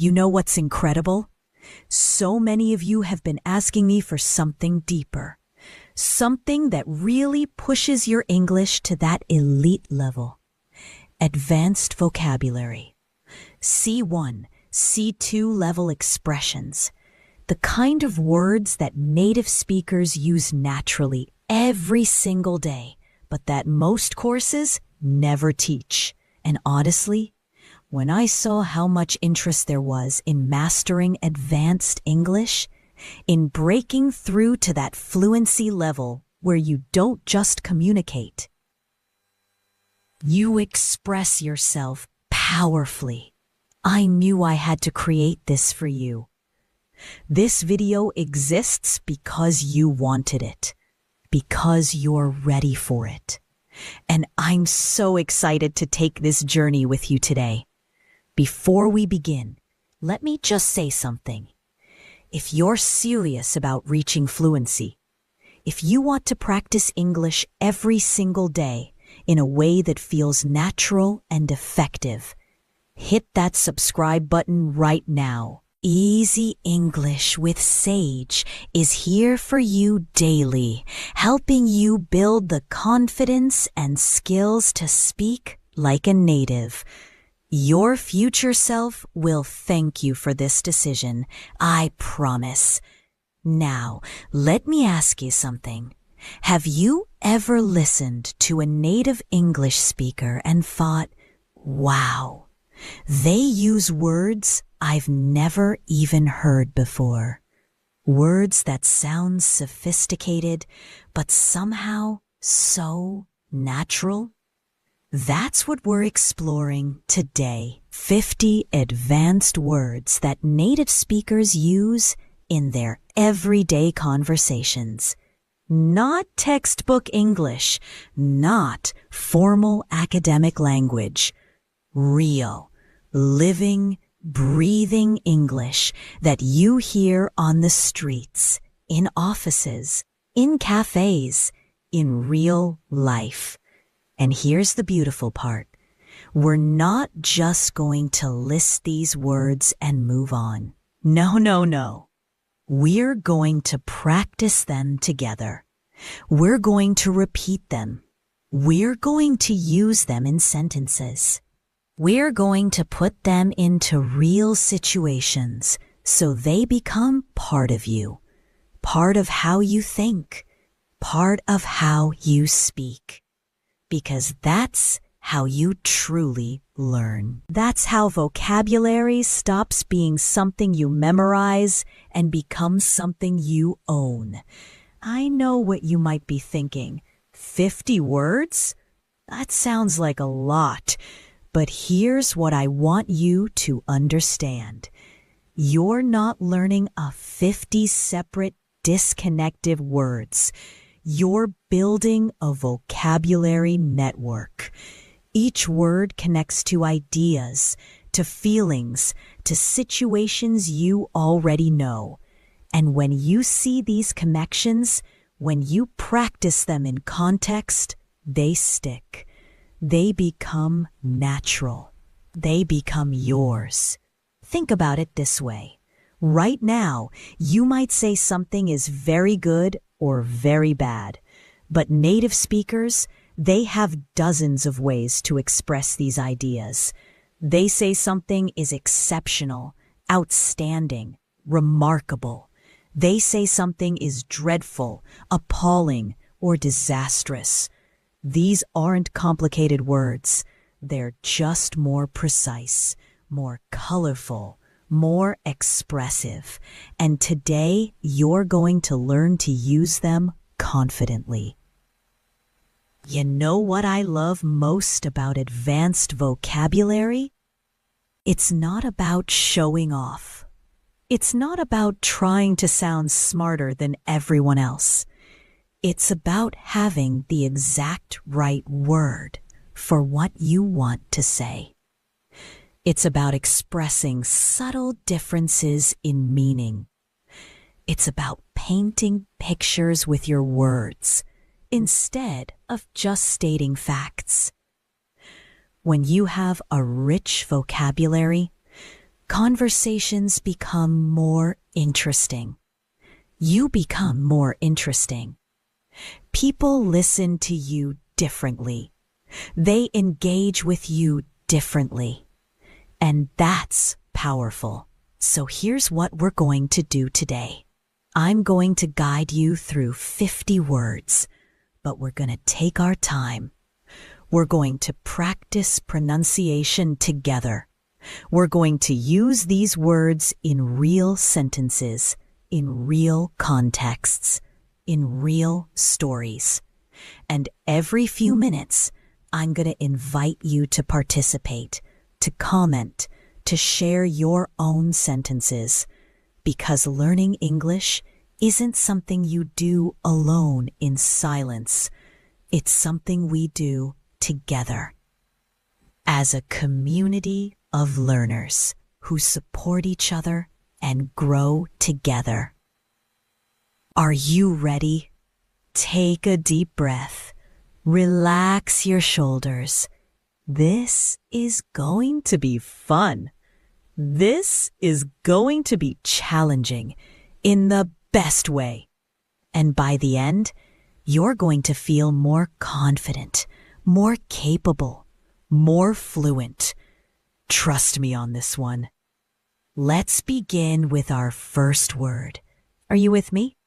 You know what's incredible? So many of you have been asking me for something deeper, something that really pushes your English to that elite level. Advanced vocabulary. C1, C2 level expressions. The kind of words that native speakers use naturally every single day, but that most courses never teach. And honestly, when I saw how much interest there was in mastering advanced English, in breaking through to that fluency level where you don't just communicate, you express yourself powerfully, I knew I had to create this for you. This video exists because you wanted it, because you're ready for it. And I'm so excited to take this journey with you today. Before we begin, let me just say something. If you're serious about reaching fluency, if you want to practice English every single day in a way that feels natural and effective, hit that subscribe button right now. Easy English with Sage is here for you daily, helping you build the confidence and skills to speak like a native. Your future self will thank you for this decision, I promise. Now, let me ask you something. Have you ever listened to a native English speaker and thought, wow, they use words I've never even heard before? Words that sound sophisticated, but somehow so natural? That's what we're exploring today. 50 advanced words that native speakers use in their everyday conversations. Not textbook English, not formal academic language. Real, living, breathing English that you hear on the streets, in offices, in cafes, in real life. And here's the beautiful part. We're not just going to list these words and move on. No. We're going to practice them together. We're going to repeat them. We're going to use them in sentences. We're going to put them into real situations so they become part of you, part of how you think, part of how you speak. Because that's how you truly learn. That's how vocabulary stops being something you memorize and becomes something you own. I know what you might be thinking. 50 words? That sounds like a lot. But here's what I want you to understand. You're not learning 50 separate disconnected words. You're building a vocabulary network. Each word connects to ideas, to feelings, to situations you already know. And when you see these connections, when you practice them in context, they stick. They become natural. They become yours. Think about it this way. Right now, you might say something is very good or very bad. But native speakers, they have dozens of ways to express these ideas. They say something is exceptional, outstanding, remarkable. They say something is dreadful, appalling, or disastrous. These aren't complicated words. They're just more precise, more colorful, more expressive. And today, you're going to learn to use them confidently. You know what I love most about advanced vocabulary? It's not about showing off. It's not about trying to sound smarter than everyone else. It's about having the exact right word for what you want to say. It's about expressing subtle differences in meaning. It's about painting pictures with your words instead of just stating facts. When you have a rich vocabulary, conversations become more interesting. You become more interesting. People listen to you differently. They engage with you differently. And that's powerful. So here's what we're going to do today. I'm going to guide you through 50 words, but we're going to take our time. We're going to practice pronunciation together. We're going to use these words in real sentences, in real contexts, in real stories. And every few minutes, I'm going to invite you to participate, to comment, to share your own sentences, because learning English isn't something you do alone in silence. It's something we do together as a community of learners who support each other and grow together. Are you ready? Take a deep breath. Relax your shoulders. This is going to be fun. This is going to be challenging in the best way. And by the end, you're going to feel more confident, more capable, more fluent. Trust me on this one. Let's begin with our first word. Are you with me?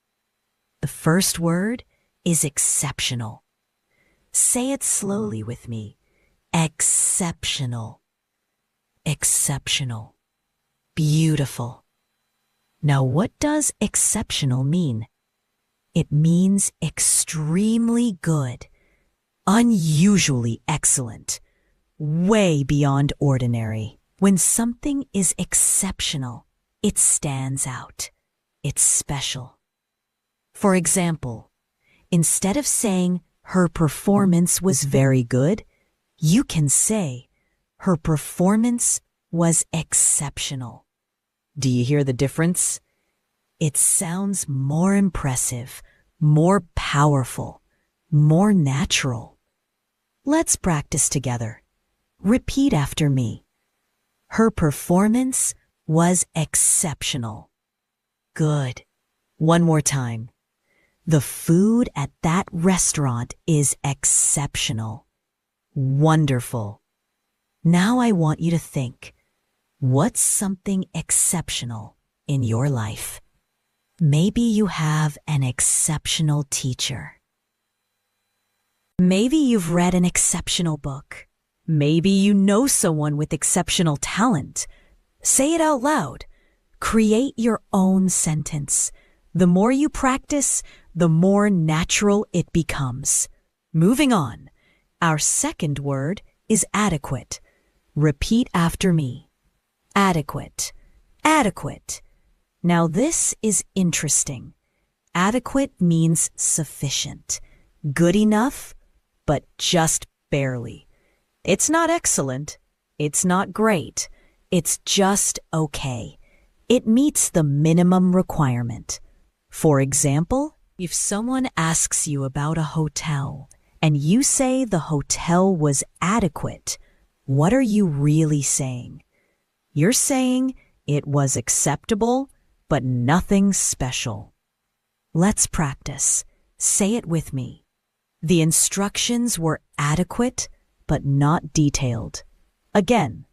The first word is exceptional. Say it slowly with me. Exceptional. Exceptional. Beautiful. Now, what does exceptional mean? It means extremely good, unusually excellent, way beyond ordinary. When something is exceptional, it stands out. It's special. For example, instead of saying her performance was very good, you can say her performance was exceptional. Do you hear the difference? It sounds more impressive, more powerful, more natural. Let's practice together. Repeat after me. Her performance was exceptional. Good. One more time. The food at that restaurant is exceptional. Wonderful. Now I want you to think, what's something exceptional in your life? Maybe you have an exceptional teacher. Maybe you've read an exceptional book. Maybe you know someone with exceptional talent. Say it out loud. Create your own sentence. The more you practice, the more natural it becomes. Moving on. Our second word is adequate. Repeat after me. Adequate. Adequate. Now this is interesting. Adequate means sufficient. Good enough, but just barely. It's not excellent. It's not great. It's just okay. It meets the minimum requirement. For example, if someone asks you about a hotel and you say the hotel was adequate, what are you really saying? You're saying it was acceptable, but nothing special. Let's practice. Say it with me. The instructions were adequate, but not detailed. Again,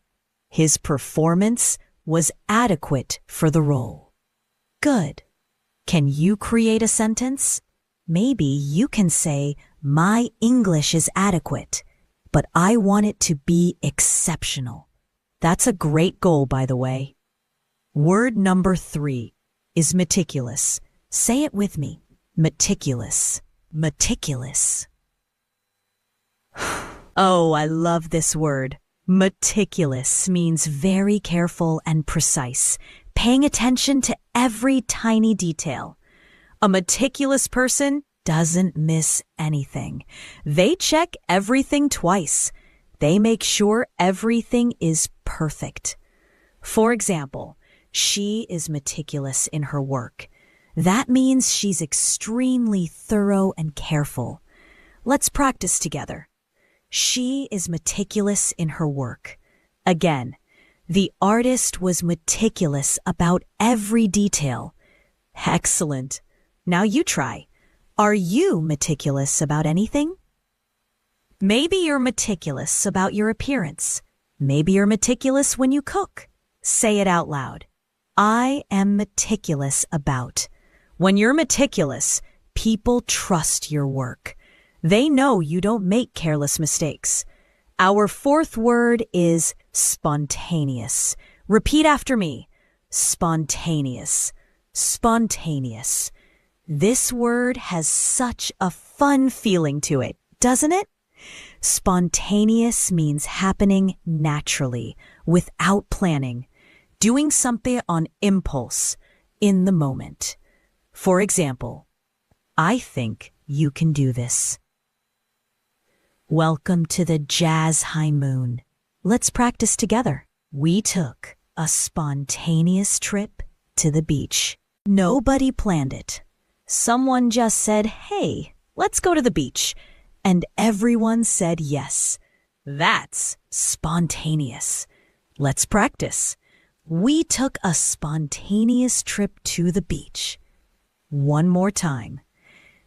his performance was adequate for the role. Good. Can you create a sentence? Maybe you can say, my English is adequate, but I want it to be exceptional. That's a great goal, by the way. Word number 3 is meticulous. Say it with me. Meticulous. Meticulous. Oh, I love this word. Meticulous means very careful and precise, paying attention to every tiny detail. A meticulous person doesn't miss anything. They check everything twice. They make sure everything is perfect. For example, she is meticulous in her work. That means she's extremely thorough and careful. Let's practice together. She is meticulous in her work. Again, The artist was meticulous about every detail. Excellent. Now you try. Are you meticulous about anything? Maybe you're meticulous about your appearance. Maybe you're meticulous when you cook. Say it out loud. I am meticulous about. When you're meticulous, people trust your work. They know you don't make careless mistakes. Our fourth word is spontaneous. Repeat after me. Spontaneous. Spontaneous. This word has such a fun feeling to it, doesn't it? Spontaneous means happening naturally, without planning, doing something on impulse, in the moment. For example, I think you can do this. Welcome to the Jazz High Moon. Let's practice together. We took a spontaneous trip to the beach. Nobody planned it. Someone just said, "Hey, let's go to the beach." And everyone said yes. That's spontaneous. Let's practice. We took a spontaneous trip to the beach. One more time.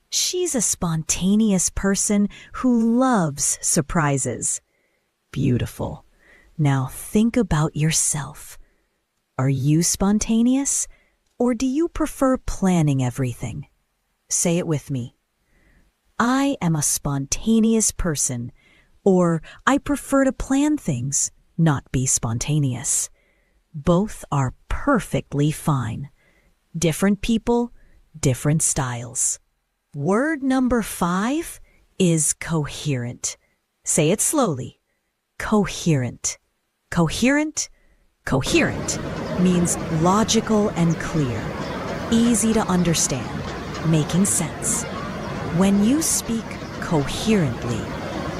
She's a spontaneous person who loves surprises. Beautiful. Now think about yourself. Are you spontaneous, or do you prefer planning everything? Say it with me. I am a spontaneous person, or I prefer to plan things, not be spontaneous. Both are perfectly fine. Different people, different styles. Word number 5 is coherent. Say it slowly. Coherent. Coherent. Coherent means logical and clear, easy to understand, making sense. When you speak coherently,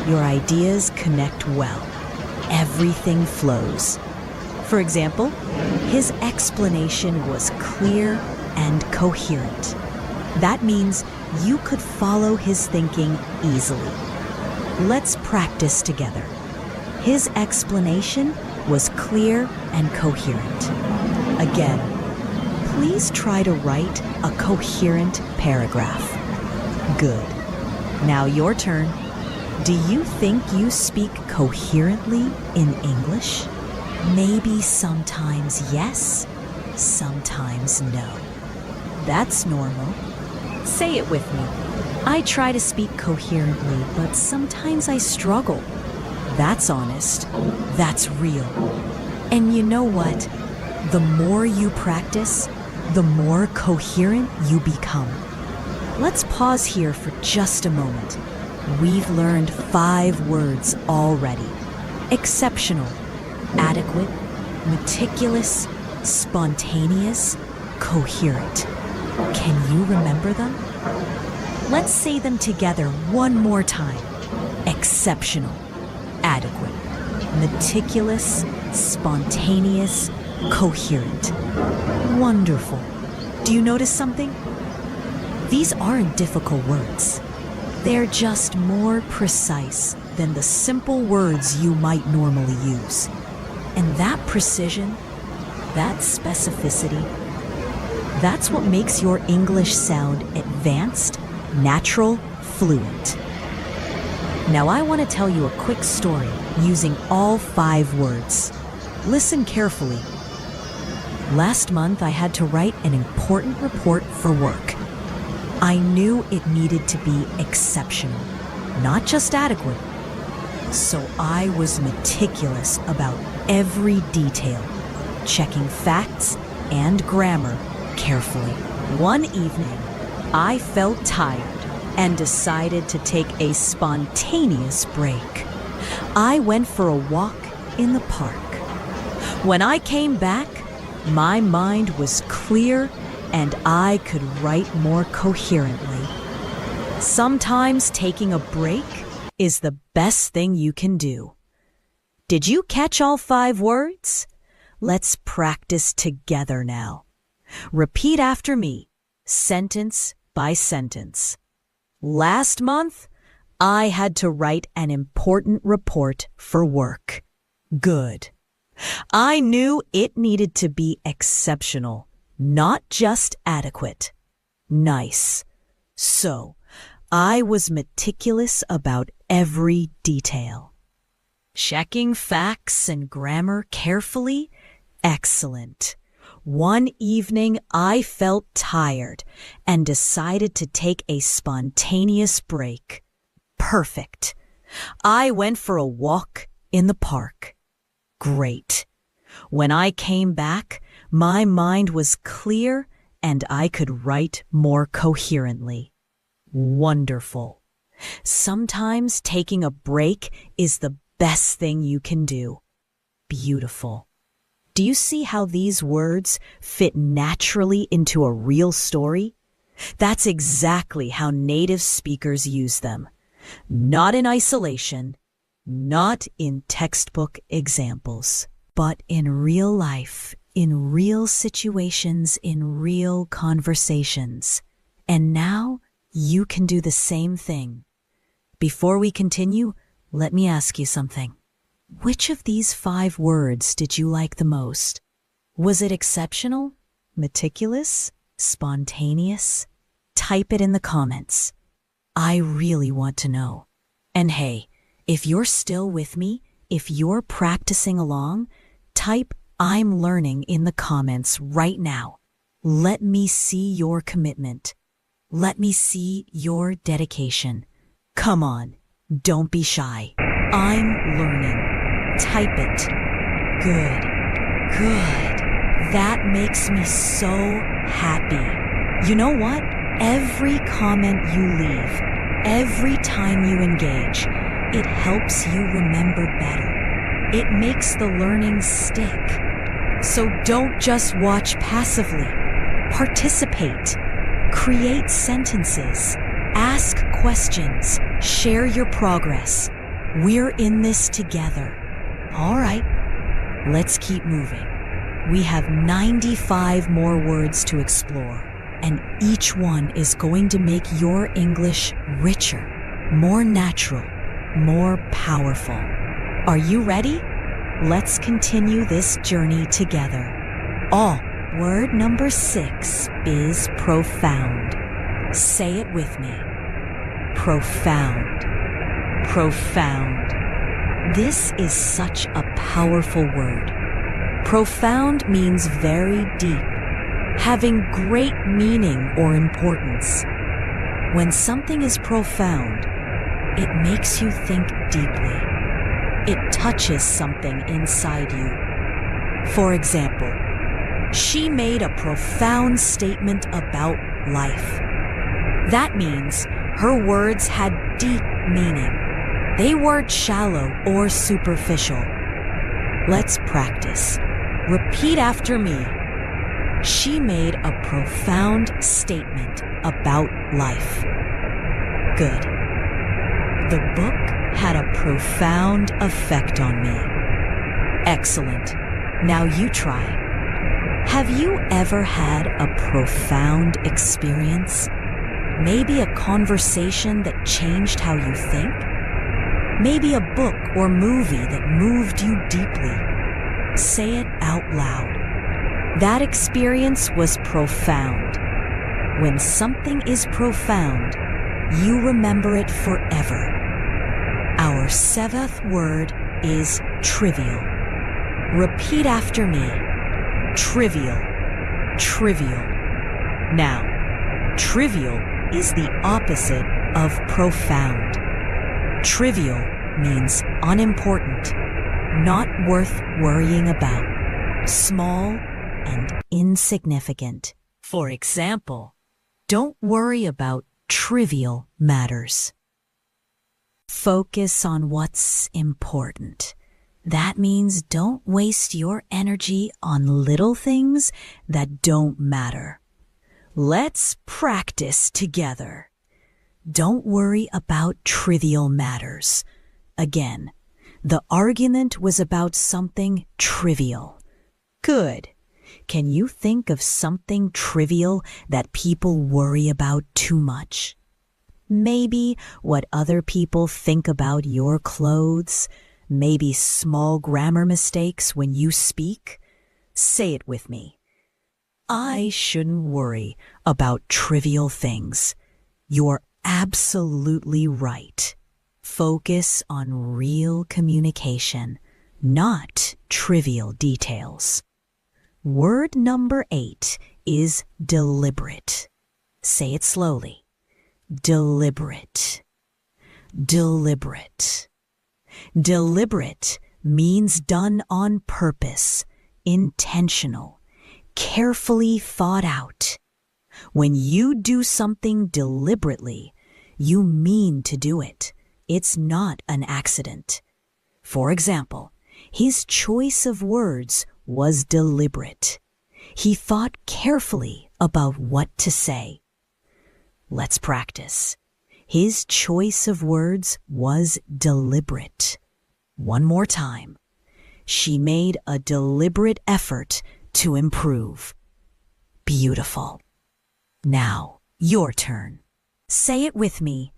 your ideas connect well. Everything flows. For example, his explanation was clear and coherent. That means you could follow his thinking easily. Let's practice together. His explanation was clear and coherent. Again, please try to write a coherent paragraph. Good. Now your turn. Do you think you speak coherently in English? Maybe sometimes yes, sometimes no. That's normal. Say it with me. I try to speak coherently, but sometimes I struggle. That's honest. That's real. And you know what? The more you practice, the more coherent you become. Let's pause here for just a moment. We've learned 5 words already. Exceptional, adequate, meticulous, spontaneous, coherent. Can you remember them? Let's say them together one more time. Exceptional, adequate, meticulous, spontaneous, coherent. Wonderful. Do you notice something? These aren't difficult words. They're just more precise than the simple words you might normally use. And that precision, that specificity, that's what makes your English sound advanced, natural, fluent. Now I want to tell you a quick story using all 5 words. Listen carefully. Last month I had to write an important report for work. I knew it needed to be exceptional, not just adequate. So I was meticulous about every detail, checking facts and grammar carefully. One evening, I felt tired and decided to take a spontaneous break. I went for a walk in the park. When I came back, my mind was clear and I could write more coherently. Sometimes taking a break is the best thing you can do. Did you catch all 5 words? Let's practice together now. Repeat after me, sentence by sentence. Last month, I had to write an important report for work. Good. I knew it needed to be exceptional, not just adequate. Nice. So, I was meticulous about every detail. Checking facts and grammar carefully? Excellent. One evening, I felt tired and decided to take a spontaneous break. Perfect. I went for a walk in the park. Great. When I came back, my mind was clear and I could write more coherently. Wonderful. Sometimes taking a break is the best thing you can do. Beautiful. Do you see how these words fit naturally into a real story? That's exactly how native speakers use them. Not in isolation, not in textbook examples, but in real life, in real situations, in real conversations. And now you can do the same thing. Before we continue, let me ask you something. Which of these 5 words did you like the most? Was it exceptional, meticulous, spontaneous? Type it in the comments. I really want to know. And hey, if you're still with me, if you're practicing along, type "I'm learning" in the comments right now. Let me see your commitment. Let me see your dedication. Come on, don't be shy. I'm learning. Type it. Good. Good. That makes me so happy. You know what? Every comment you leave, every time you engage, it helps you remember better. It makes the learning stick. So don't just watch passively. Participate. Create sentences. Ask questions. Share your progress. We're in this together. All right, let's keep moving. We have 95 more words to explore, and each one is going to make your English richer, more natural, more powerful. Are you ready? Let's continue this journey together. Word number 6 is profound. Say it with me. Profound. Profound. This is such a powerful word. Profound means very deep, having great meaning or importance. When something is profound, it makes you think deeply. It touches something inside you. For example, she made a profound statement about life. That means her words had deep meaning. They weren't shallow or superficial. Let's practice. Repeat after me. She made a profound statement about life. Good. The book had a profound effect on me. Excellent. Now you try. Have you ever had a profound experience? Maybe a conversation that changed how you think? Maybe a book or movie that moved you deeply. Say it out loud. That experience was profound. When something is profound, you remember it forever. Our 7th word is trivial. Repeat after me. Trivial. Trivial. Now, trivial is the opposite of profound. Trivial means unimportant, not worth worrying about, small and insignificant. For example, don't worry about trivial matters. Focus on what's important. That means don't waste your energy on little things that don't matter. Let's practice together. Don't worry about trivial matters. Again, the argument was about something trivial. Good. Can you think of something trivial that people worry about too much? Maybe what other people think about your clothes, maybe small grammar mistakes when you speak? Say it with me. I shouldn't worry about trivial things. You're absolutely right. Focus on real communication, not trivial details. Word number 8 is deliberate. Say it slowly. Deliberate. Deliberate. Deliberate means done on purpose, intentional, carefully thought out. When you do something deliberately, you mean to do it. It's not an accident. For example, his choice of words was deliberate. He thought carefully about what to say. Let's practice. His choice of words was deliberate. One more time. She made a deliberate effort to improve. Beautiful. Now, your turn. Say it with me.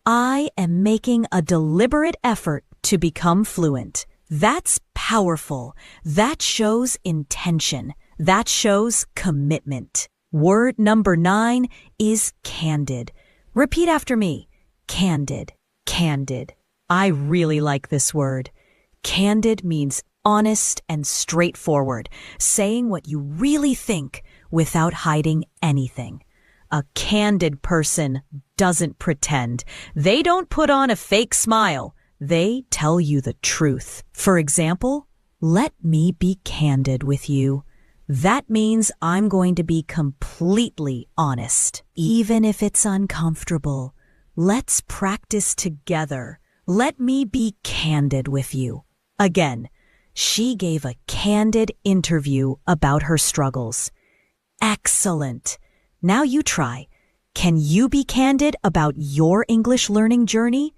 I am making a deliberate effort to become fluent. That's powerful. That shows intention. That shows commitment. Word number 9 is candid. Repeat after me. Candid. Candid. I really like this word. Candid means honest and straightforward, saying what you really think without hiding anything. A candid person doesn't pretend. They don't put on a fake smile. They tell you the truth. For example, let me be candid with you. That means I'm going to be completely honest, even if it's uncomfortable. Let's practice together. Let me be candid with you. Again, she gave a candid interview about her struggles. Excellent. Now you try. Can you be candid about your English learning journey?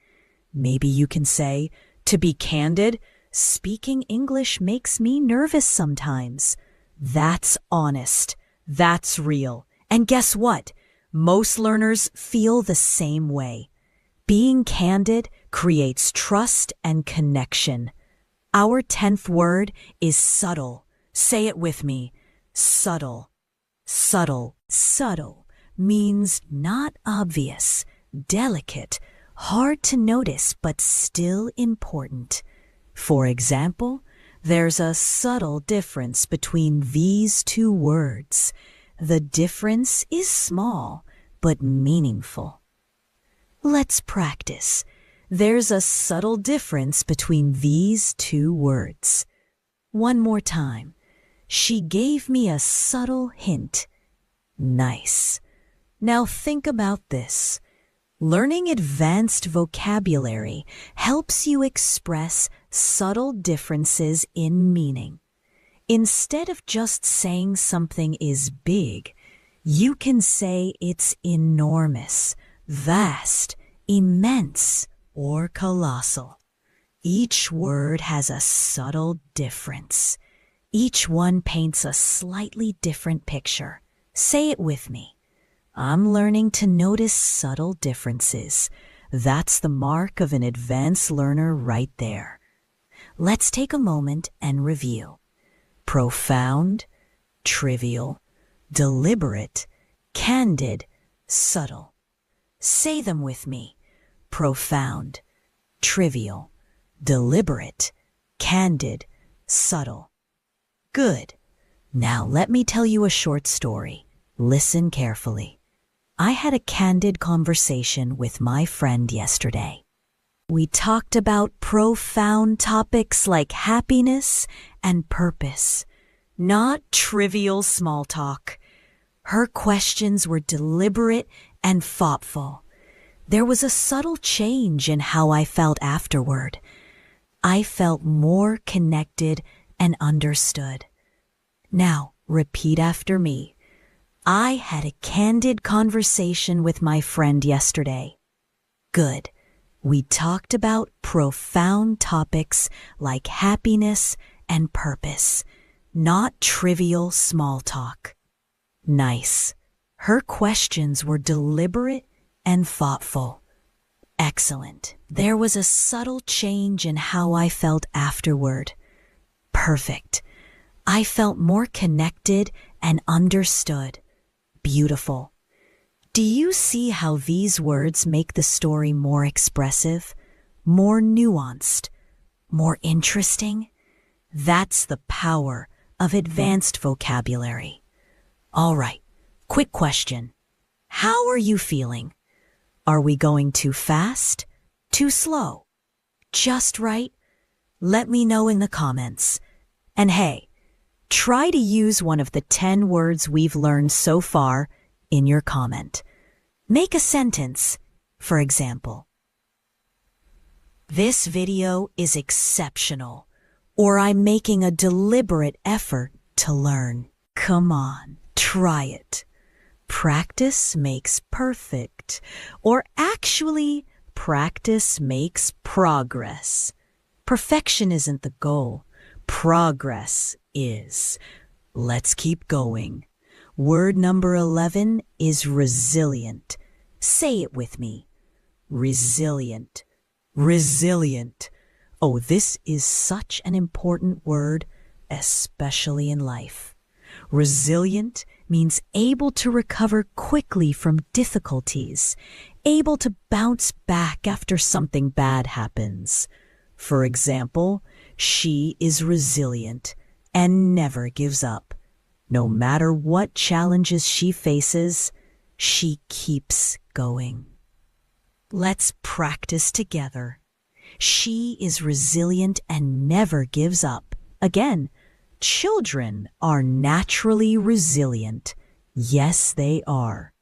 Maybe you can say, to be candid, speaking English makes me nervous sometimes. That's honest. That's real. And guess what? Most learners feel the same way. Being candid creates trust and connection. Our 10th word is subtle. Say it with me. Subtle. Subtle. Subtle means not obvious, delicate, hard to notice, but still important. For example, there's a subtle difference between these two words. The difference is small, but meaningful. Let's practice. There's a subtle difference between these two words. One more time. She gave me a subtle hint. Nice. Now think about this. Learning advanced vocabulary helps you express subtle differences in meaning. Instead of just saying something is big, you can say it's enormous, vast, immense, or colossal. Each word has a subtle difference. Each one paints a slightly different picture. Say it with me. I'm learning to notice subtle differences. That's the mark of an advanced learner right there. Let's take a moment and review. Profound, trivial, deliberate, candid, subtle. Say them with me. Profound, trivial, deliberate, candid, subtle. Good. Now let me tell you a short story. Listen carefully. I had a candid conversation with my friend yesterday. We talked about profound topics like happiness and purpose, not trivial small talk. Her questions were deliberate and thoughtful. There was a subtle change in how I felt afterward. I felt more connected and understood. Now, repeat after me. I had a candid conversation with my friend yesterday. Good. We talked about profound topics like happiness and purpose, not trivial small talk. Nice. Her questions were deliberate and thoughtful. Excellent. There was a subtle change in how I felt afterward. Perfect. I felt more connected and understood. Beautiful. Do you see how these words make the story more expressive, more nuanced, more interesting? That's the power of advanced vocabulary. All right, quick question. How are you feeling? Are we going too fast? Too slow? Just right? Let me know in the comments. And hey, try to use one of the 10 words we've learned so far in your comment. Make a sentence, for example. This video is exceptional, or I'm making a deliberate effort to learn. Come on, try it. Practice makes perfect, or actually, practice makes progress. Perfection isn't the goal. Progress is. Let's keep going. Word number 11 is resilient. Say it with me. Resilient. Resilient. Oh, this is such an important word, especially in life. Resilient means able to recover quickly from difficulties, able to bounce back after something bad happens. For example, she is resilient and never gives up. No matter what challenges she faces, she keeps going. Let's practice together. She is resilient and never gives up. Again, children are naturally resilient. Yes, they are.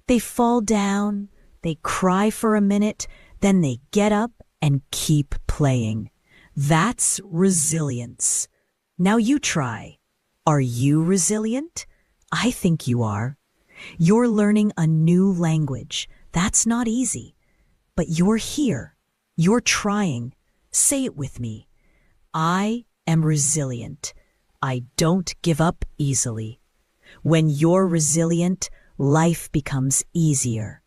They fall down, they cry for a minute, then they get up and keep playing. That's resilience. Now you try. Are you resilient? I think you are. You're learning a new language. That's not easy. But you're here. You're trying. Say it with me. I am resilient. I don't give up easily. When you're resilient, life becomes easier.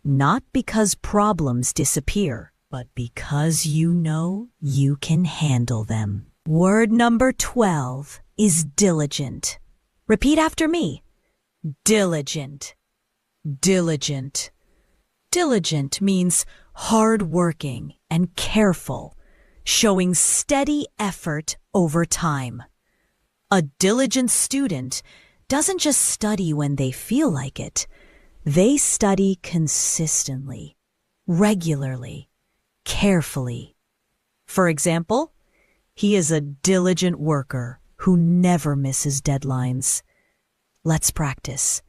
Not because problems disappear, but because you know you can handle them. Word number 12 is diligent. Repeat after me. Diligent. Diligent. Diligent means hardworking and careful, showing steady effort over time. A diligent student doesn't just study when they feel like it. They study consistently, regularly, carefully. For example, he is a diligent worker who never misses deadlines. Let's practice.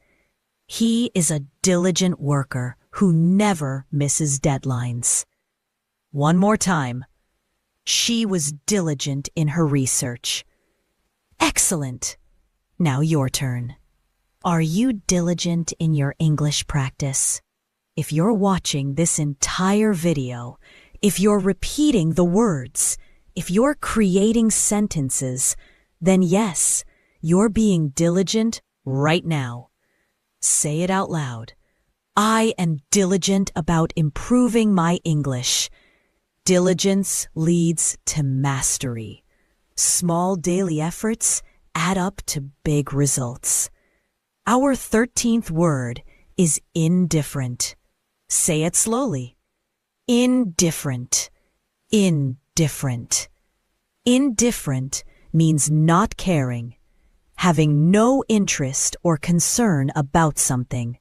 He is a diligent worker who never misses deadlines. One more time. She was diligent in her research. Excellent. Now your turn. Are you diligent in your English practice? If you're watching this entire video, if you're repeating the words, if you're creating sentences, then yes, you're being diligent right now. Say it out loud. I am diligent about improving my English. Diligence leads to mastery. Small daily efforts add up to big results. Our 13th word is indifferent. Say it slowly. Indifferent. Indifferent. Indifferent means not caring, having no interest or concern about something.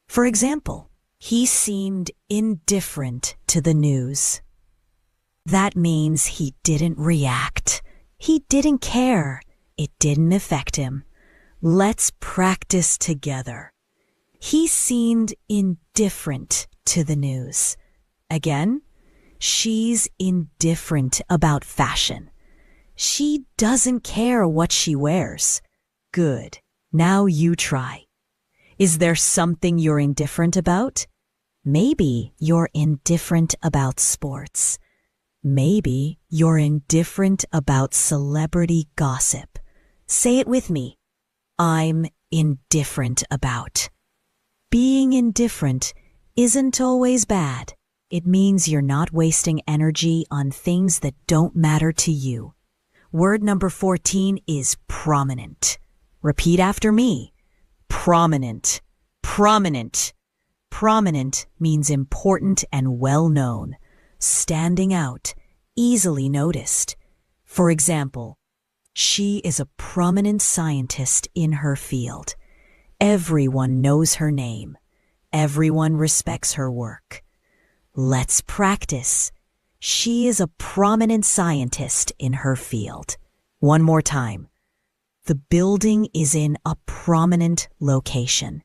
For example, he seemed indifferent to the news. That means he didn't react. He didn't care. It didn't affect him. Let's practice together. He seemed indifferent to the news. Again, she's indifferent about fashion. She doesn't care what she wears. Good. Now you try. Is there something you're indifferent about? Maybe you're indifferent about sports. Maybe you're indifferent about celebrity gossip. Say it with me. I'm indifferent about. Being indifferent isn't always bad. It means you're not wasting energy on things that don't matter to you. Word number 14 is prominent. Repeat after me. Prominent. Prominent. Prominent means important and well-known, standing out, easily noticed. For example, she is a prominent scientist in her field. Everyone knows her name. Everyone respects her work. Let's practice. She is a prominent scientist in her field. One more time. The building is in a prominent location.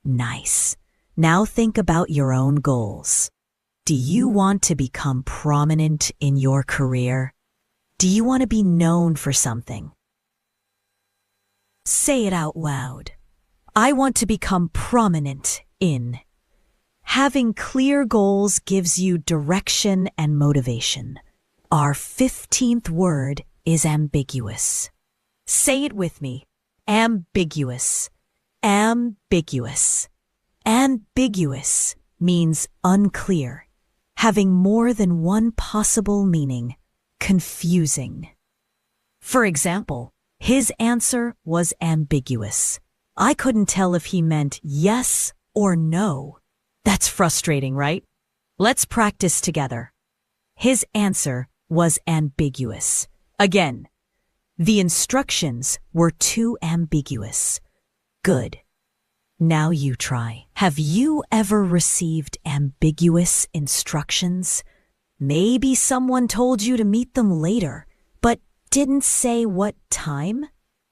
Nice. Now think about your own goals. Do you want to become prominent in your career? Do you want to be known for something? Say it out loud. I want to become prominent in. Having clear goals gives you direction and motivation. Our 15th word is ambiguous. Say it with me. Ambiguous. Ambiguous. Ambiguous means unclear, having more than one possible meaning, confusing. For example, his answer was ambiguous. I couldn't tell if he meant yes or no. That's frustrating, right? Let's practice together. His answer was ambiguous. Again, the instructions were too ambiguous. Good. Now you try. Have you ever received ambiguous instructions? Maybe someone told you to meet them later, but didn't say what time?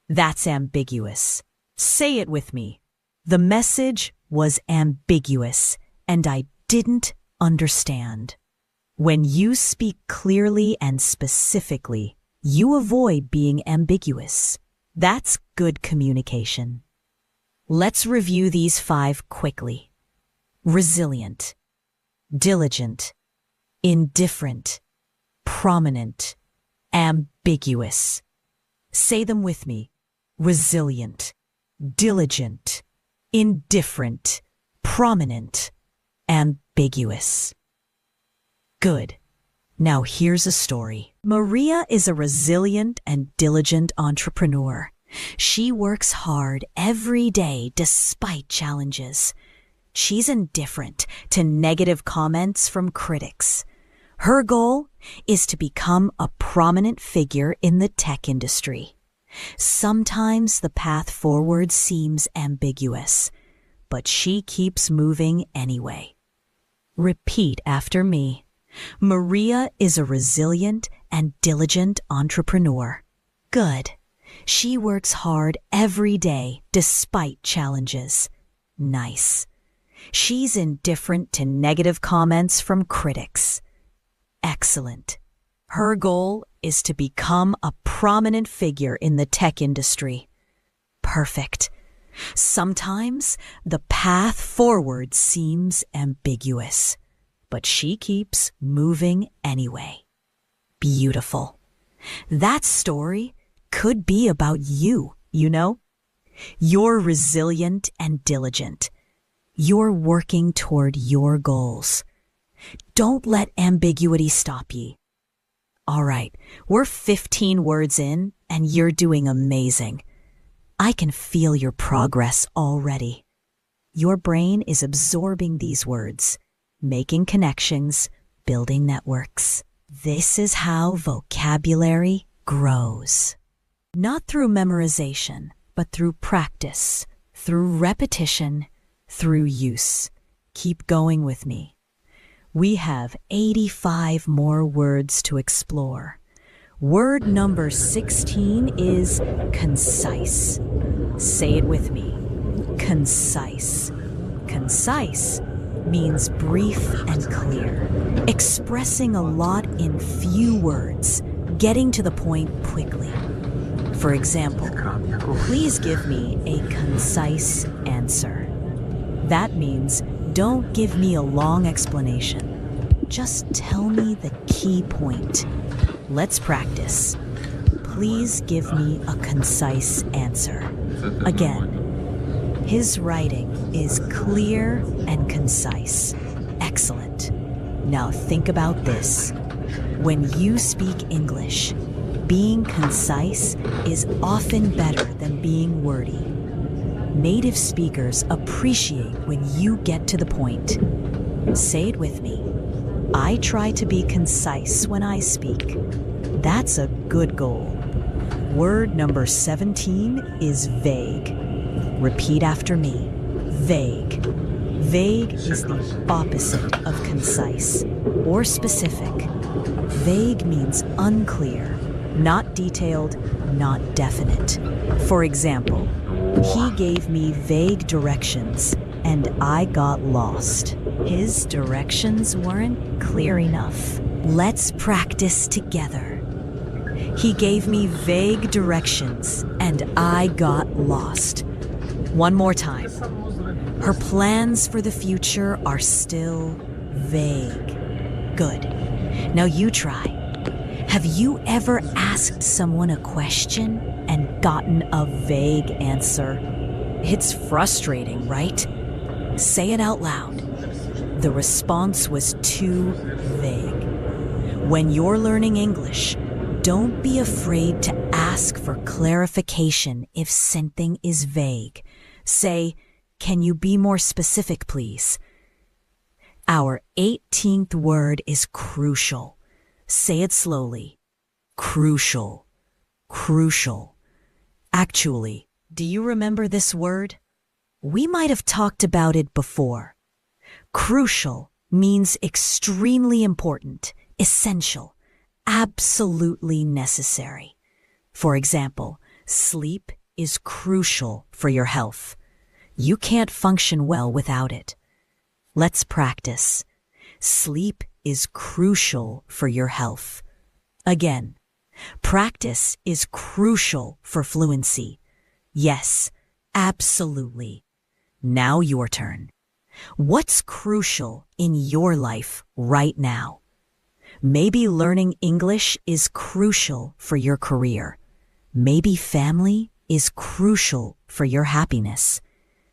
That's ambiguous. Say it with me. The message was ambiguous, and I didn't understand. When you speak clearly and specifically, you avoid being ambiguous. That's good communication. Let's review these 5 quickly. Resilient, diligent, indifferent, prominent, ambiguous. Say them with me. Resilient, diligent, indifferent, prominent, ambiguous. Good. Now here's a story. Maria is a resilient and diligent entrepreneur. She works hard every day despite challenges. She's indifferent to negative comments from critics. Her goal is to become a prominent figure in the tech industry. Sometimes the path forward seems ambiguous, but she keeps moving anyway. Repeat after me. Maria is a resilient and diligent entrepreneur. Good. She works hard every day despite challenges. Nice. She's indifferent to negative comments from critics. Excellent. Her goal is to become a prominent figure in the tech industry. Perfect. Sometimes the path forward seems ambiguous, but she keeps moving anyway. Beautiful. That story could be about you, you know? You're resilient and diligent. You're working toward your goals. Don't let ambiguity stop ye. All right, we're 15 words in, and you're doing amazing. I can feel your progress already. Your brain is absorbing these words, making connections, building networks. This is how vocabulary grows. Not through memorization, but through practice, through repetition, through use. Keep going with me. We have 85 more words to explore. Word number 16 is concise. Say it with me. Concise. Concise means brief and clear, expressing a lot in few words, getting to the point quickly. For example, please give me a concise answer. That means don't give me a long explanation. Just tell me the key point. Let's practice. Please give me a concise answer. Again, his writing is clear and concise. Excellent. Now think about this. When you speak English, being concise is often better than being wordy. Native speakers appreciate when you get to the point. Say it with me. I try to be concise when I speak. That's a good goal. Word number 17 is vague. Repeat after me. Vague. Vague is the opposite of concise or specific. Vague means unclear, not detailed, not definite. For example, he gave me vague directions and I got lost. His directions weren't clear enough. Let's practice together. He gave me vague directions and I got lost. One more time. Her plans for the future are still vague. Good. Now you try. Have you ever asked someone a question and gotten a vague answer? It's frustrating, right? Say it out loud. The response was too vague. When you're learning English, don't be afraid to ask for clarification if something is vague. Say, "Can you be more specific, please?" Our 18th word is crucial. Say it slowly. Crucial. Crucial. Actually, do you remember this word? We might have talked about it before. Crucial means extremely important, essential, absolutely necessary. For example, sleep is crucial for your health. You can't function well without it. Let's practice. Sleep is crucial for your health. Again, practice is crucial for fluency. Yes, absolutely. Now your turn. What's crucial in your life right now? Maybe learning English is crucial for your career. Maybe family is crucial for your happiness.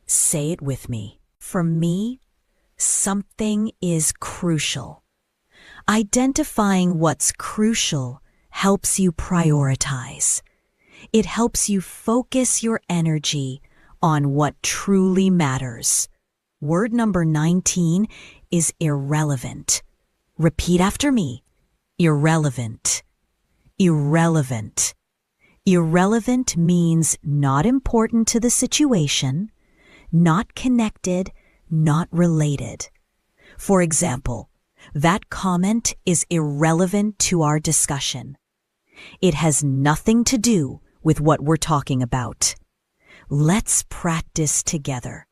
Say it with me. For me, something is crucial. Identifying what's crucial helps you prioritize. It helps you focus your energy on what truly matters. Word number 19 is irrelevant. Repeat after me. Irrelevant. Irrelevant. Irrelevant means not important to the situation, not connected, not related. For example, that comment is irrelevant to our discussion. It has nothing to do with what we're talking about. Let's practice together.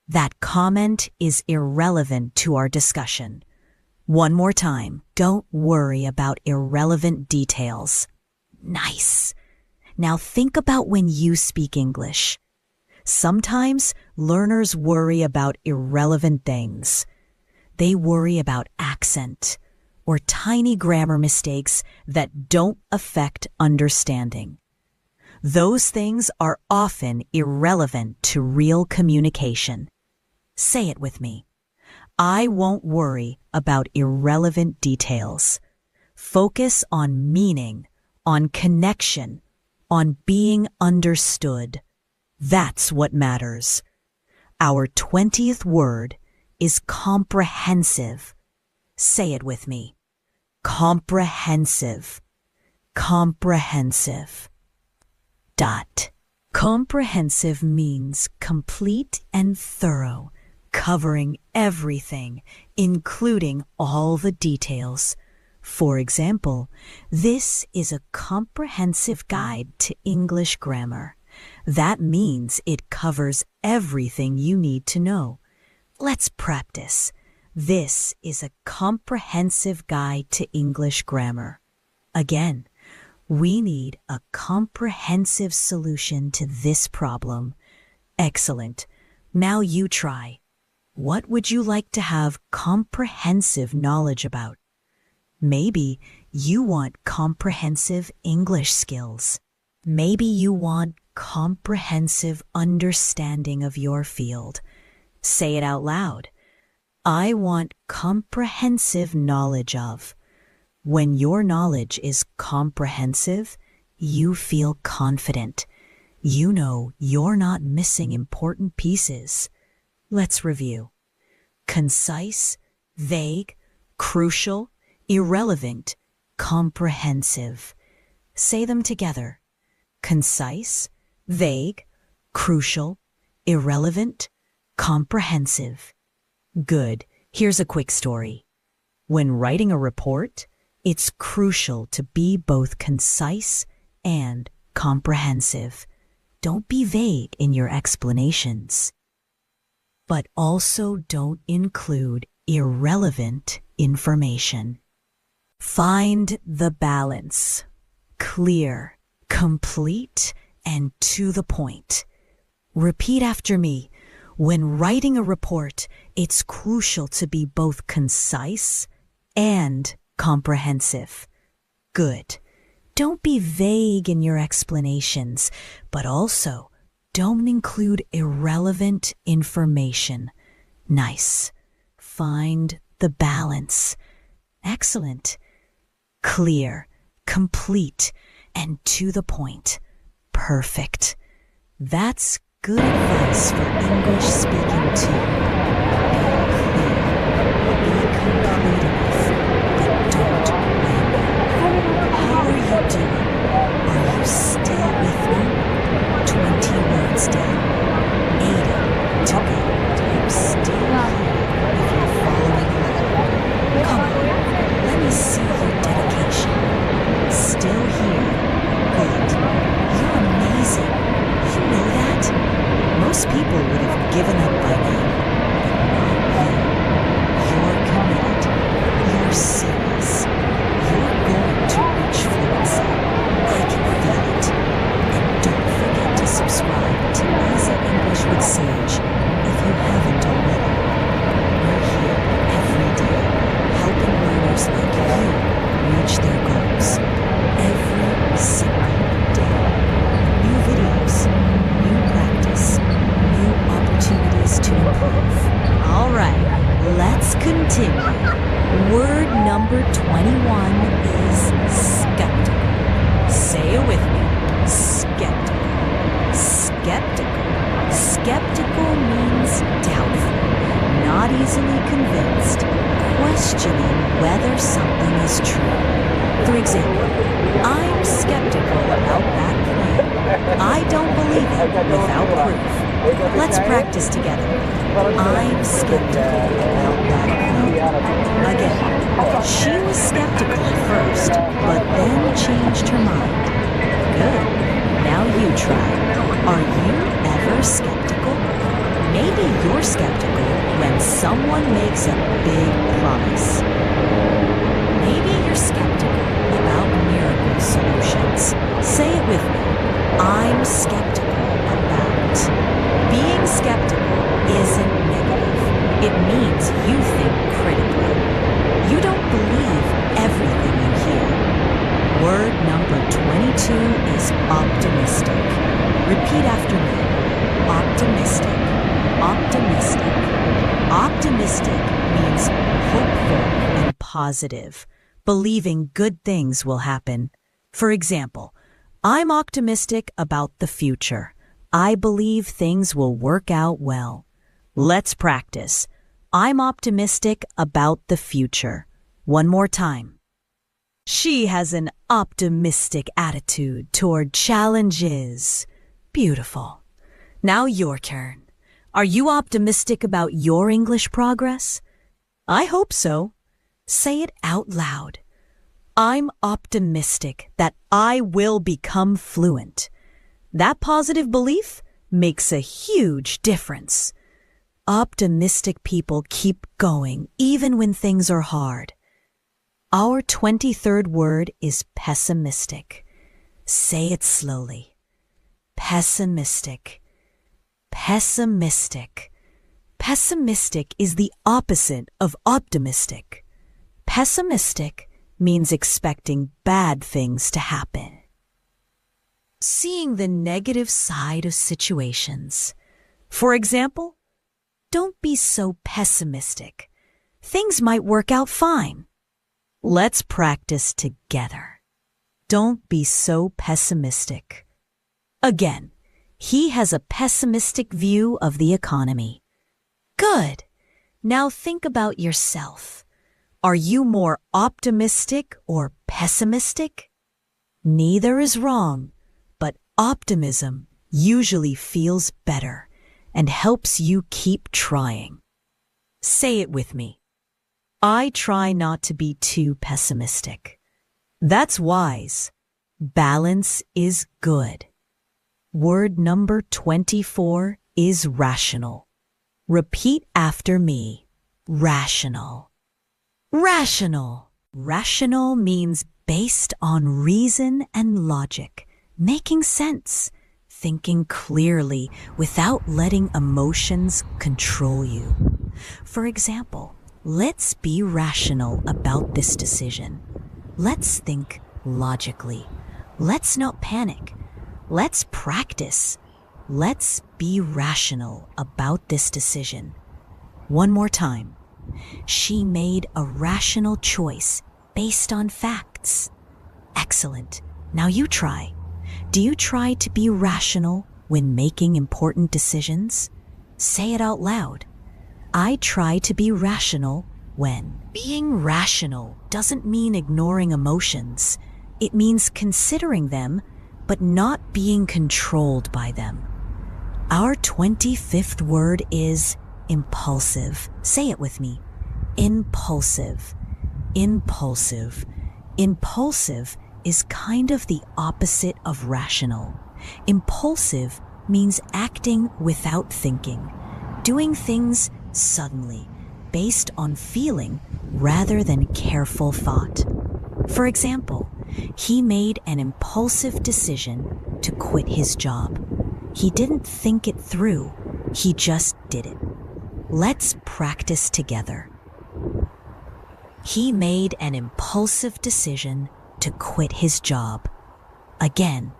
That comment is irrelevant to our discussion. One more time. Don't worry about irrelevant details. Nice. Now think about when you speak English. Sometimes learners worry about irrelevant things. They worry about accent or tiny grammar mistakes that don't affect understanding. Those things are often irrelevant to real communication. Say it with me. I won't worry about irrelevant details. Focus on meaning, on connection, on being understood. That's what matters. Our 20th word is comprehensive. Say it with me. Comprehensive. Comprehensive. Comprehensive means complete and thorough, covering everything, including all the details. For example, this is a comprehensive guide to English grammar. That means it covers everything you need to know. Let's practice. This is a comprehensive guide to English grammar. Again, we need a comprehensive solution to this problem. Excellent. Now you try. What would you like to have comprehensive knowledge about? Maybe you want comprehensive English skills. Maybe you want comprehensive understanding of your field. Say it out loud. I want comprehensive knowledge of. When your knowledge is comprehensive, you feel confident. You know you're not missing important pieces. Let's review. Concise, vague, crucial, irrelevant, comprehensive. Say them together. Concise, vague, crucial, irrelevant, comprehensive. Good. Here's a quick story. When writing a report, it's crucial to be both concise and comprehensive. Don't be vague in your explanations. But also don't include irrelevant information. Find the balance. Clear, complete, and to the point. Repeat after me. When writing a report, it's crucial to be both concise and comprehensive. Good. Don't be vague in your explanations, but also don't include irrelevant information. Nice. Find the balance. Excellent. Clear, complete, and to the point. Perfect. That's good advice for English speaking too. Be clear, be complete enough, but don't ramble. How are you doing? Are you still with me? 20 words down. 80 to go. I'm still here if you're following along. Come on, let me see your dedication. Still here. Good. You're amazing. You know that? Most people would have given up by now, but not you. You're committed. You're serious. You're going to reach fluency. I can feel it. And don't forget to subscribe to Easy English with Sage if you haven't already. We're here every day, helping learners like you reach their goals. Every single day. New videos, new practice, new opportunities to improve. All right, let's continue. Word number 21 is skeptical. Say it with me. Skeptical. Skeptical. Skeptical means doubtful, not easily convinced, questioning whether something is true. For example, I'm skeptical about that claim. I don't believe it without proof. Let's practice together. I'm skeptical about that claim. Again, she was skeptical at first, but then changed her mind. Good. Now you try. Are you ever skeptical? Maybe you're skeptical when someone makes a big promise. Maybe you're skeptical about miracle solutions. Say it with me. I'm skeptical about. Being skeptical isn't negative. It means you think critically. You don't believe everything you hear. Word number 22 is optimistic. Repeat after me. Optimistic. Optimistic. Optimistic means hopeful and positive, believing good things will happen. For example, I'm optimistic about the future. I believe things will work out well. Let's practice. I'm optimistic about the future. One more time. She has an optimistic attitude toward challenges. Beautiful. Now your turn. Are you optimistic about your English progress? I hope so. Say it out loud. I'm optimistic that I will become fluent. That positive belief makes a huge difference. Optimistic people keep going even when things are hard. Our 23rd word is pessimistic. Say it slowly. Pessimistic. Pessimistic. Pessimistic is the opposite of optimistic. Pessimistic means expecting bad things to happen. Seeing the negative side of situations. For example, don't be so pessimistic. things might work out fine. Let's practice together. Don't be so pessimistic. Again, he has a pessimistic view of the economy. Good. Now think about yourself. Are you more optimistic or pessimistic? Neither is wrong, but optimism usually feels better and helps you keep trying. Say it with me. I try not to be too pessimistic. That's wise. Balance is good. Word number 24 is rational. Repeat after me. Rational. Rational. Rational means based on reason and logic, making sense, thinking clearly without letting emotions control you. For example, let's be rational about this decision. Let's think logically. Let's not panic. Let's practice. Let's be rational about this decision. One more time. She made a rational choice based on facts. Excellent. Now you try. Do you try to be rational when making important decisions? Say it out loud. I try to be rational when. Being rational doesn't mean ignoring emotions. It means considering them, but not being controlled by them. Our 25th word is impulsive. Say it with me. Impulsive. Impulsive. Impulsive is kind of the opposite of rational. Impulsive means acting without thinking, doing things suddenly, based on feeling rather than careful thought. For example, he made an impulsive decision to quit his job. He didn't think it through, he just did it. Let's practice together. He made an impulsive decision to quit his job. Again,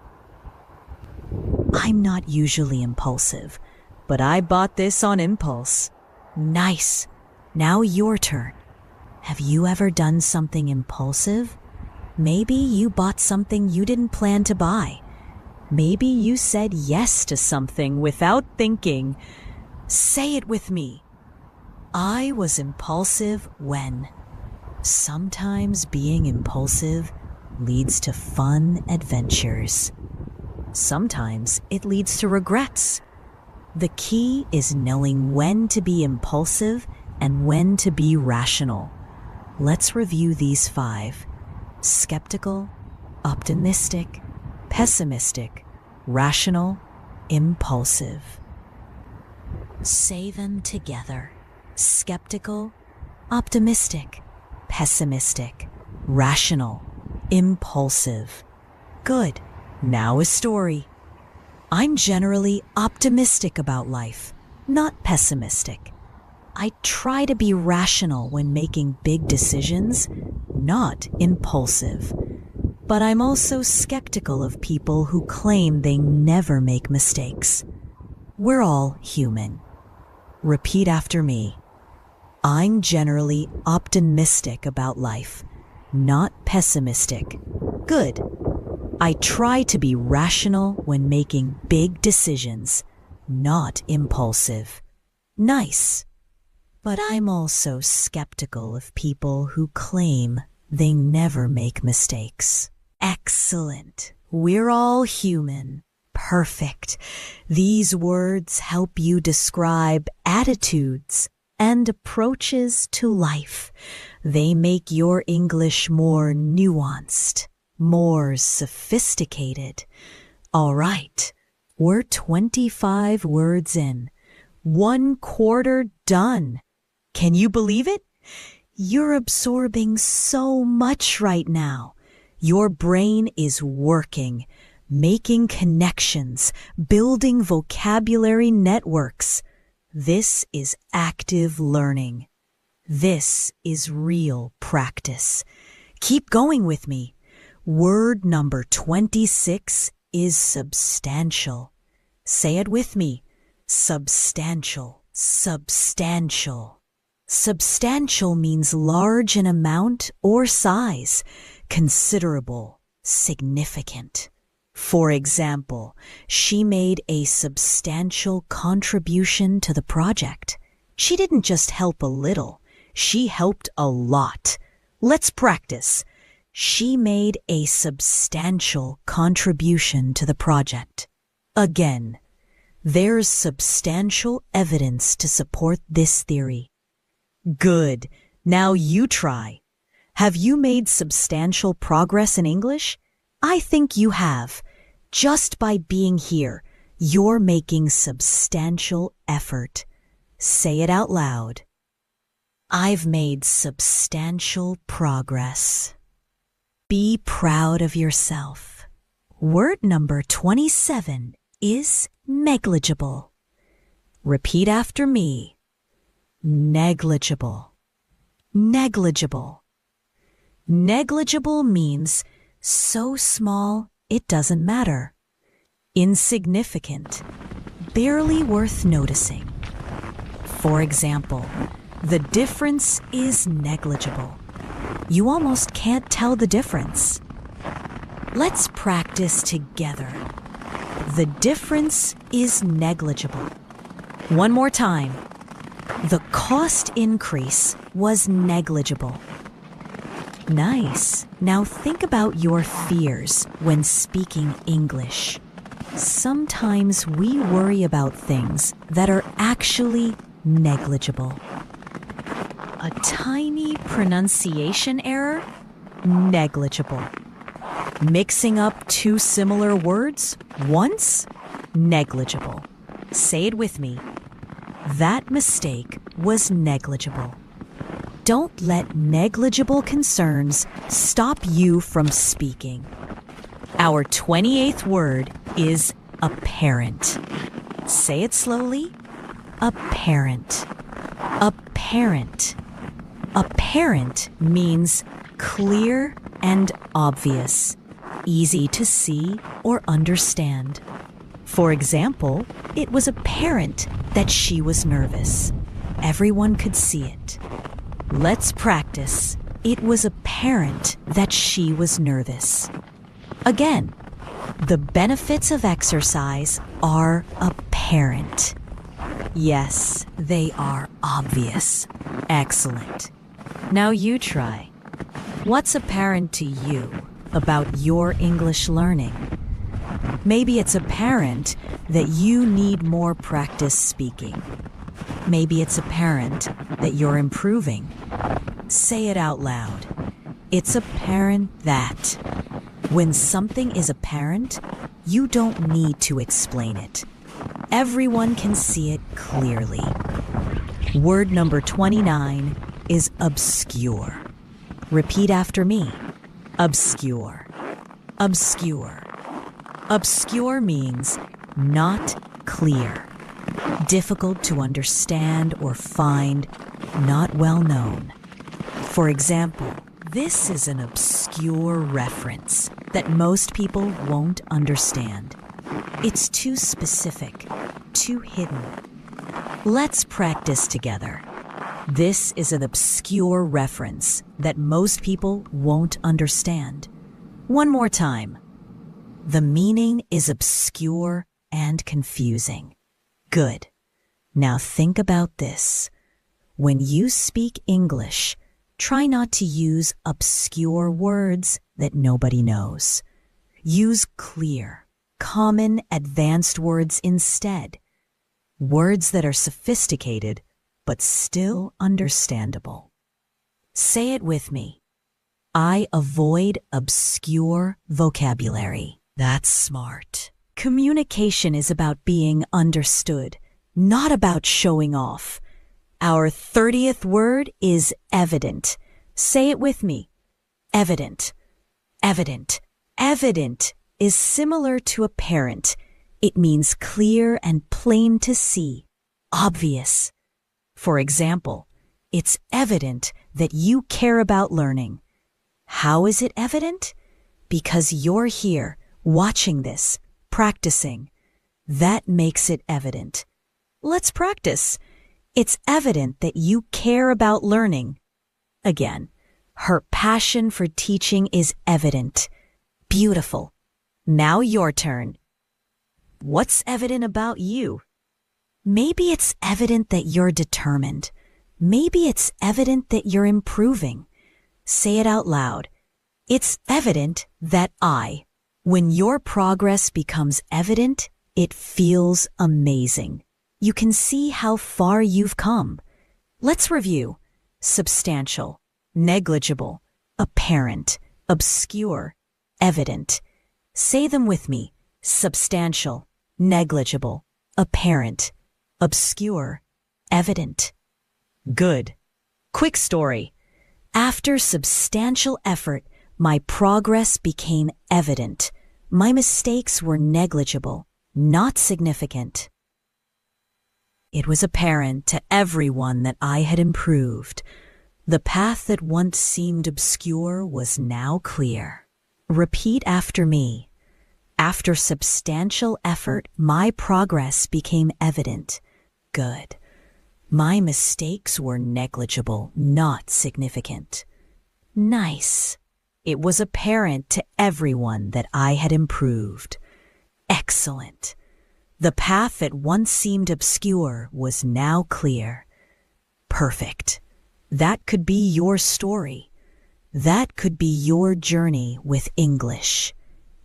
I'm not usually impulsive, but I bought this on impulse. Nice. Now your turn. Have you ever done something impulsive? Maybe you bought something you didn't plan to buy. Maybe you said yes to something without thinking. Say it with me. I was impulsive when. Sometimes being impulsive leads to fun adventures. Sometimes it leads to regrets. The key is knowing when to be impulsive and when to be rational. Let's review these 5. Skeptical, optimistic, pessimistic, rational, impulsive. Say them together. Skeptical, optimistic, pessimistic, rational, impulsive. Good. Now a story. I'm generally optimistic about life, not pessimistic. I try to be rational when making big decisions, not impulsive. But I'm also skeptical of people who claim they never make mistakes. We're all human. Repeat after me. I'm generally optimistic about life, not pessimistic. Good. I try to be rational when making big decisions, not impulsive. Nice. But I'm also skeptical of people who claim they never make mistakes. Excellent. We're all human. Perfect. These words help you describe attitudes and approaches to life. They make your English more nuanced, more sophisticated. All right, we're 25 words in. 1/4 done. Can you believe it? You're absorbing so much right now. Your brain is working, making connections, building vocabulary networks. This is active learning. This is real practice. Keep going with me. Word number 26 is substantial. Say it with me. Substantial, substantial, Substantial means large in amount or size, considerable, significant. For example, she made a substantial contribution to the project. She didn't just help a little, she helped a lot. Let's practice. She made a substantial contribution to the project. Again, there's substantial evidence to support this theory. Good. Now you try. Have you made substantial progress in English? I think you have. Just by being here, you're making substantial effort. Say it out loud. I've made substantial progress. Be proud of yourself. Word number 27 is negligible. Repeat after me. Negligible. Negligible. Negligible means so small it doesn't matter. Insignificant. Barely worth noticing. For example, the difference is negligible. You almost can't tell the difference. Let's practice together. The difference is negligible. One more time. The cost increase was negligible. Nice. Now think about your fears when speaking English. Sometimes we worry about things that are actually negligible. A tiny pronunciation error? Negligible. Mixing up two similar words once? Negligible. Say it with me. That mistake was negligible. Don't let negligible concerns stop you from speaking. Our 28th word is apparent. Say it slowly. Apparent. Apparent. Apparent means clear and obvious, easy to see or understand. For example, it was apparent that she was nervous. Everyone could see it. Let's practice. It was apparent that she was nervous. Again, the benefits of exercise are apparent. Yes, they are obvious. Excellent. Now you try. What's apparent to you about your English learning? Maybe it's apparent that you need more practice speaking. Maybe it's apparent that you're improving. Say it out loud. It's apparent that. When something is apparent, you don't need to explain it. Everyone can see it clearly. Word number 29 is obscure. Repeat after me. Obscure. Obscure. Obscure means not clear, difficult to understand or find, not well known. For example, this is an obscure reference that most people won't understand. It's too specific, too hidden. Let's practice together. This is an obscure reference that most people won't understand. One more time. The meaning is obscure and confusing. Good. Now think about this. When you speak English, try not to use obscure words that nobody knows. Use clear, common, advanced words instead. Words that are sophisticated, but still understandable. Say it with me. I avoid obscure vocabulary. That's smart. Communication is about being understood, not about showing off. Our 30th word is evident. Say it with me. Evident. Evident. Evident is similar to apparent. It means clear and plain to see. Obvious. For example, it's evident that you care about learning. How is it evident? Because you're here, watching this, practicing. That makes it evident. Let's practice. It's evident that you care about learning. Again, her passion for teaching is evident. Beautiful. Now your turn. What's evident about you? Maybe it's evident that you're determined. Maybe it's evident that you're improving. Say it out loud. It's evident that when your progress becomes evident, it feels amazing. You can see how far you've come. Let's review. Substantial, negligible, apparent, obscure, evident. Say them with me. Substantial, negligible, apparent, obscure, evident. Good. Quick story. After substantial effort, my progress became evident. My mistakes were negligible, not significant. It was apparent to everyone that I had improved. The path that once seemed obscure was now clear. Repeat after me. After substantial effort, my progress became evident. Good. My mistakes were negligible, not significant. Nice. It was apparent to everyone that I had improved. Excellent. The path that once seemed obscure was now clear. Perfect. That could be your story. That could be your journey with English.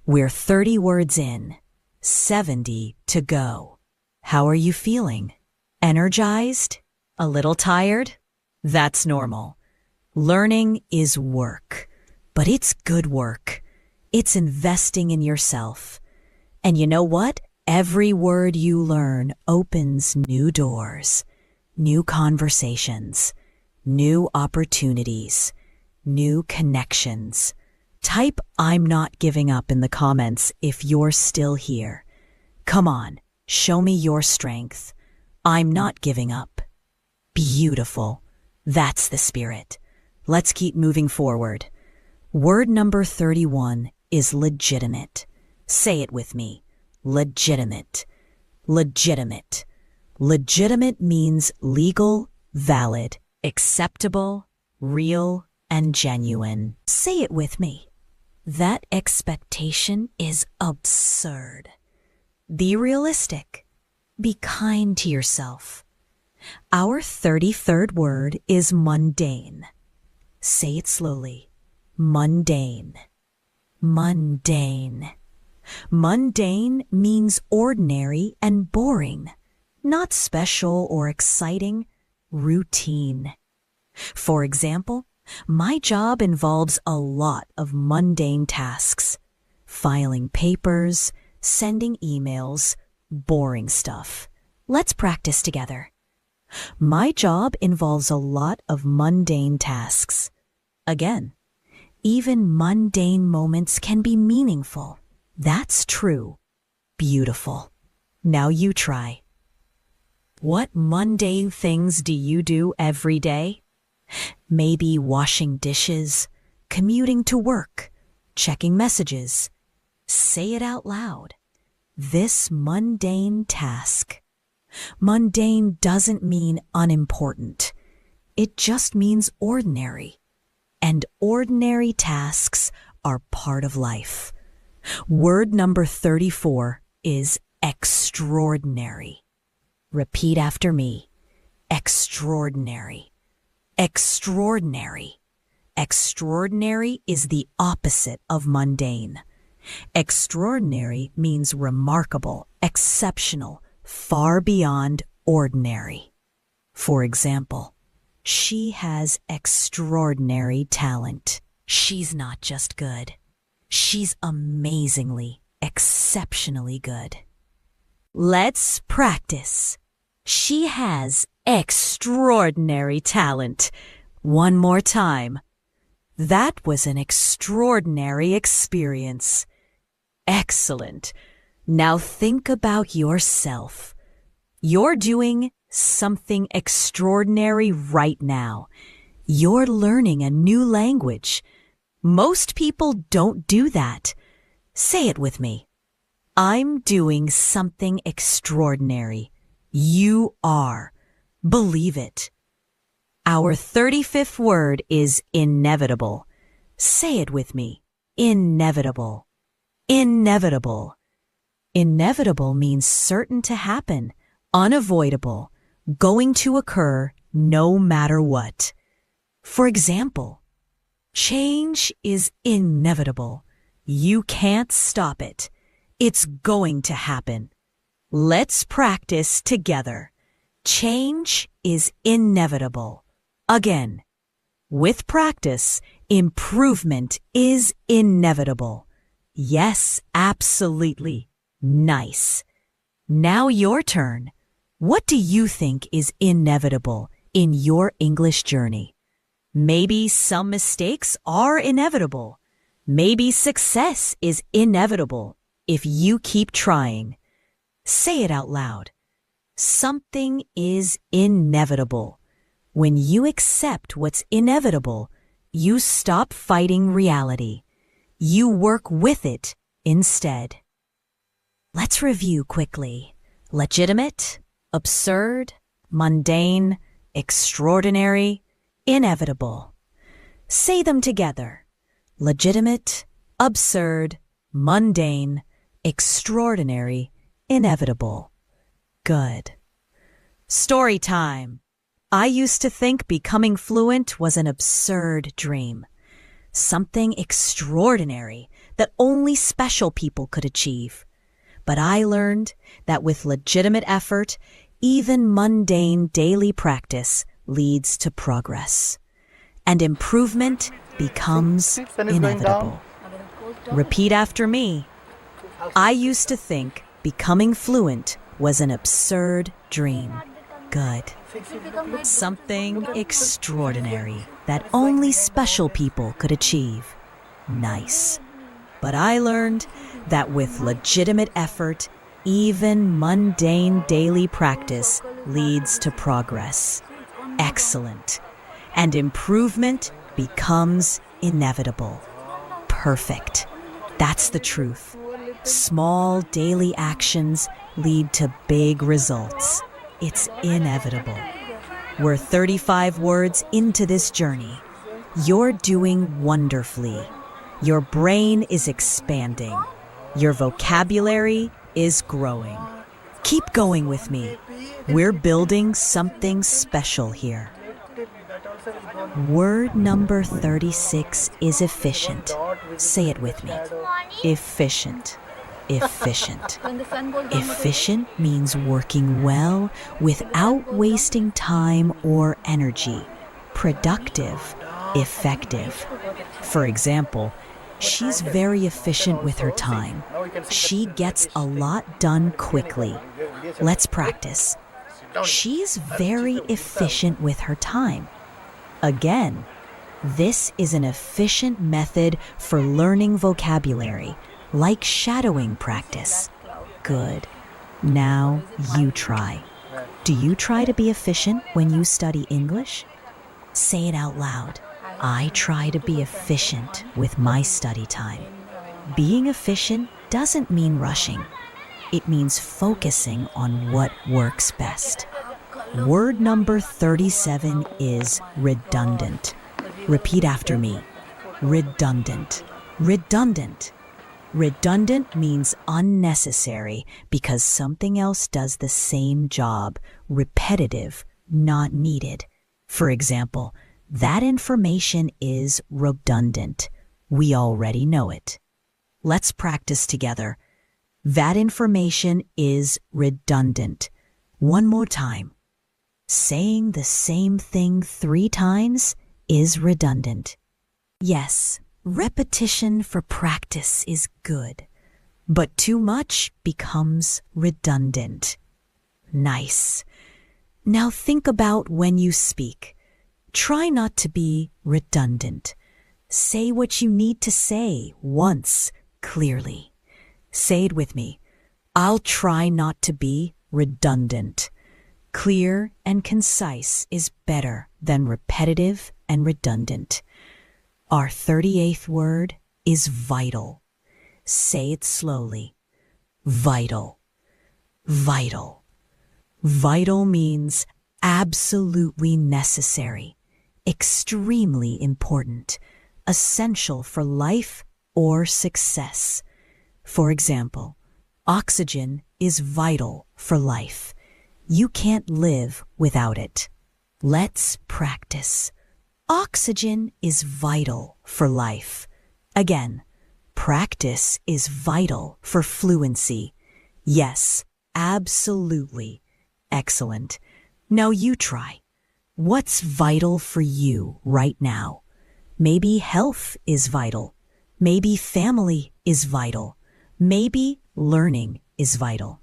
We're 30 words in, 70 to go. How are you feeling? Energized? A little tired? That's normal. Learning is work, but it's good work. It's investing in yourself. And you know what? Every word you learn opens new doors, new conversations, new opportunities, new connections. Type "I'm not giving up" in the comments if you're still here. Come on, show me your strength. I'm not giving up. Beautiful. That's the spirit. Let's keep moving forward. Word number 31 is legitimate. Say it with me. Legitimate. Legitimate. Legitimate means legal, valid, acceptable, real, and genuine. Say it with me. That expectation is absurd. Be realistic. Be kind to yourself. Our 33rd word is mundane. Say it slowly. Mundane. Mundane. Mundane means ordinary and boring, not special or exciting, routine. For example, my job involves a lot of mundane tasks. Filing papers, sending emails, boring stuff. Let's practice together. My job involves a lot of mundane tasks. Again, even mundane moments can be meaningful. That's true. Beautiful. Now you try. What mundane things do you do every day? Maybe washing dishes, commuting to work, checking messages. Say it out loud. This mundane task. Mundane doesn't mean unimportant. It just means ordinary. And ordinary tasks are part of life. Word number 34 is extraordinary. Repeat after me. Extraordinary. Extraordinary. Extraordinary is the opposite of mundane. Extraordinary means remarkable, exceptional, far beyond ordinary. For example, she has extraordinary talent. She's not just good. She's amazingly, exceptionally good. Let's practice. She has extraordinary talent. One more time. That was an extraordinary experience. Excellent. Now think about yourself. You're doing something extraordinary right now. You're learning a new language. Most people don't do that. Say it with me. I'm doing something extraordinary. You are. Believe it. Our 35th word is inevitable. Say it with me. Inevitable. Inevitable. Inevitable means certain to happen, unavoidable, going to occur no matter what. For example, change is inevitable. You can't stop it. It's going to happen. Let's practice together. Change is inevitable. Again, with practice, improvement is inevitable. Yes, absolutely. Nice. Now your turn. What do you think is inevitable in your English journey? Maybe some mistakes are inevitable. Maybe success is inevitable if you keep trying. Say it out loud. Something is inevitable. When you accept what's inevitable, you stop fighting reality. You work with it instead. Let's review quickly. Legitimate, absurd, mundane, extraordinary, inevitable. Say them together. Legitimate, absurd, mundane, extraordinary, inevitable. Good. Story time. I used to think becoming fluent was an absurd dream. Something extraordinary that only special people could achieve. But I learned that with legitimate effort, even mundane daily practice leads to progress. And improvement becomes inevitable. Repeat after me. I used to think becoming fluent was an absurd dream. Good. Something extraordinary that only special people could achieve. Nice. But I learned that with legitimate effort, even mundane daily practice leads to progress. Excellent. And improvement becomes inevitable. Perfect. That's the truth. Small daily actions lead to big results. It's inevitable. We're 35 words into this journey. You're doing wonderfully. Your brain is expanding. Your vocabulary is growing. Keep going with me. We're building something special here. Word number 36 is efficient. Say it with me. Efficient. Efficient. Efficient means working well without wasting time or energy. Productive. Effective. For example, she's very efficient with her time. She gets a lot done quickly. Let's practice. She's very efficient with her time. Again, this is an efficient method for learning vocabulary, like shadowing practice. Good. Now you try. Do you try to be efficient when you study English? Say it out loud. I try to be efficient with my study time. Being efficient doesn't mean rushing. It means focusing on what works best. Word number 37 is redundant. Repeat after me. Redundant. Redundant. Redundant means unnecessary because something else does the same job. Repetitive, not needed. For example, that information is redundant. We already know it. Let's practice together. That information is redundant. One more time. Saying the same thing 3 times is redundant. Yes, repetition for practice is good, but too much becomes redundant. Nice. Now think about when you speak. Try not to be redundant. Say what you need to say once clearly. Say it with me. I'll try not to be redundant. Clear and concise is better than repetitive and redundant. Our 38th word is vital. Say it slowly. Vital. Vital. Vital means absolutely necessary, extremely important, essential for life or success. For example, oxygen is vital for life. You can't live without it. Let's practice. Oxygen is vital for life. Again, practice is vital for fluency. Yes, absolutely. Excellent. Now you try. What's vital for you right now? Maybe health is vital. Maybe family is vital. Maybe learning is vital.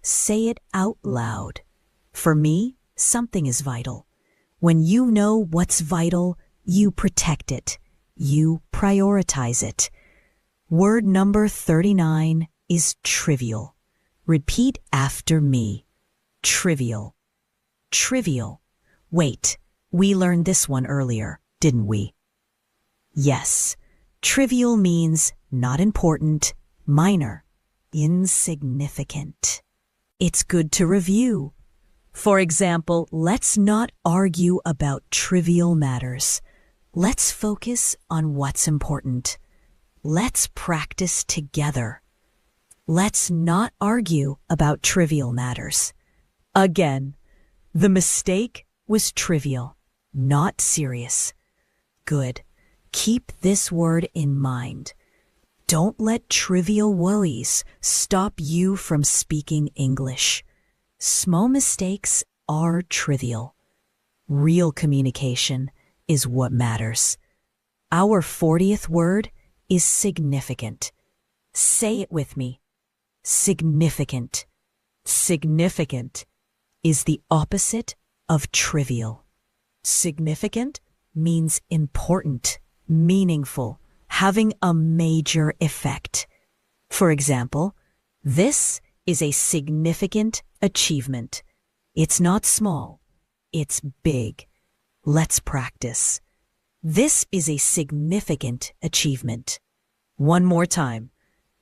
Say it out loud. For me, something is vital. When you know what's vital, you protect it. You prioritize it. Word number 39 is trivial. Repeat after me. Trivial. Trivial. Wait, we learned this one earlier, didn't we? Yes. Trivial means not important, minor, insignificant. It's good to review. For example, let's not argue about trivial matters. Let's focus on what's important. Let's practice together. Let's not argue about trivial matters. Again, the mistake was trivial, not serious. Good. Keep this word in mind. Don't let trivial worries stop you from speaking English. Small mistakes are trivial. Real communication is what matters. Our 40th word is significant. Say it with me. Significant. Significant is the opposite of trivial. Significant means important, meaningful, having a major effect. For example, this is a significant achievement. It's not small, it's big. Let's practice. This is a significant achievement. One more time.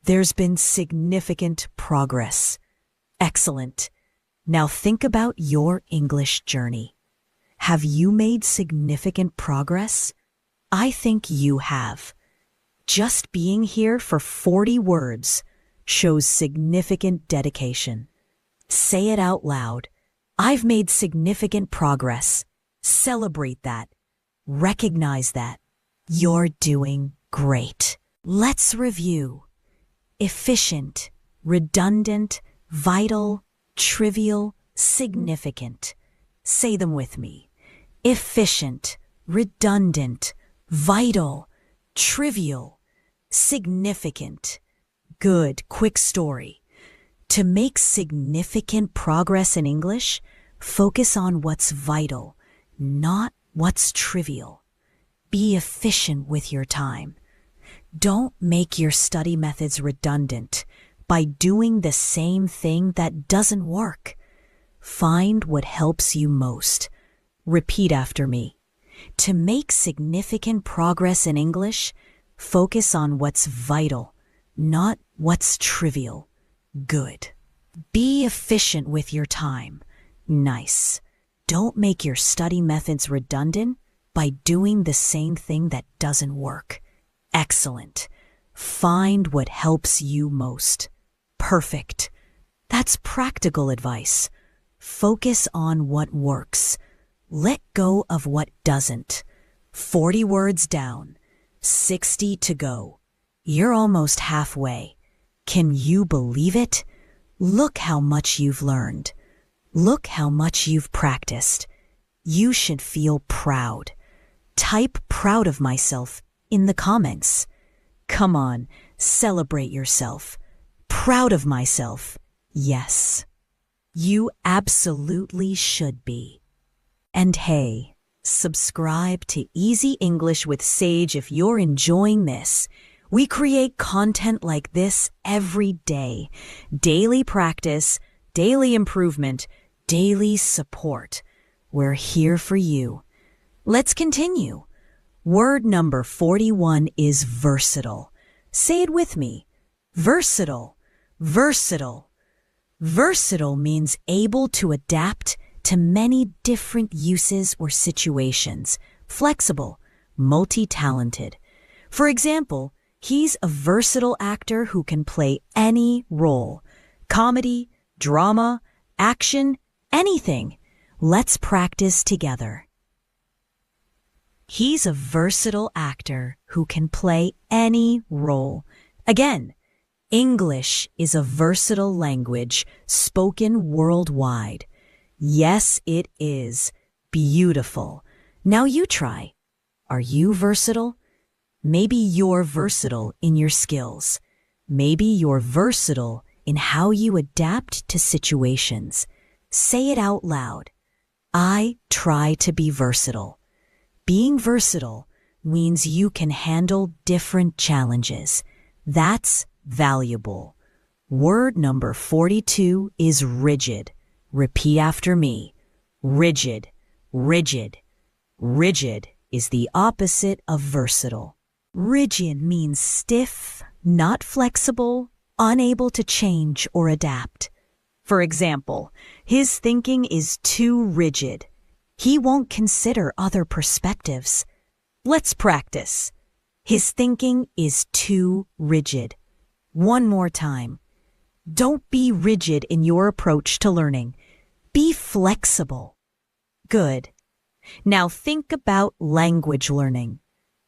There's been significant progress. Excellent. Now think about your English journey. Have you made significant progress? I think you have. Just being here for 40 words shows significant dedication. Say it out loud. I've made significant progress. Celebrate that. Recognize that. You're doing great. Let's review. Efficient, redundant, vital, trivial, significant. Say them with me. Efficient, redundant, vital, trivial, significant. Good, quick story. To make significant progress in English, focus on what's vital, not what's trivial. Be efficient with your time. Don't make your study methods redundant by doing the same thing that doesn't work. Find what helps you most. Repeat after me. To make significant progress in English, focus on what's vital, not what's trivial. Good. Be efficient with your time. Nice. Don't make your study methods redundant by doing the same thing that doesn't work. Excellent. Find what helps you most. Perfect. That's practical advice. Focus on what works. Let go of what doesn't. 40 words down. 60 to go. You're almost halfway. Can you believe it? Look how much you've learned. Look how much you've practiced. You should feel proud. Type "proud of myself" in the comments. Come on, celebrate yourself. Proud of myself. Yes. You absolutely should be. And hey, subscribe to Easy English with Sage if you're enjoying this. We create content like this every day. Daily practice, daily improvement, daily support. We're here for you. Let's continue. Word number 41 is versatile. Say it with me. Versatile. Versatile. Versatile means able to adapt to many different uses or situations. Flexible, multi-talented. For example, he's a versatile actor who can play any role. Comedy, drama, action, anything. Let's practice together. He's a versatile actor who can play any role. Again, English is a versatile language spoken worldwide. Yes, it is. Beautiful. Now you try. Are you versatile? Maybe you're versatile in your skills. Maybe you're versatile in how you adapt to situations. Say it out loud. I try to be versatile. Being versatile means you can handle different challenges. That's valuable. Word number 42 is rigid. Repeat after me. Rigid, rigid. Rigid is the opposite of versatile. Rigid means stiff, not flexible, unable to change or adapt. For example, his thinking is too rigid. He won't consider other perspectives. Let's practice. His thinking is too rigid. One more time. Don't be rigid in your approach to learning. Be flexible. Good. Now think about language learning.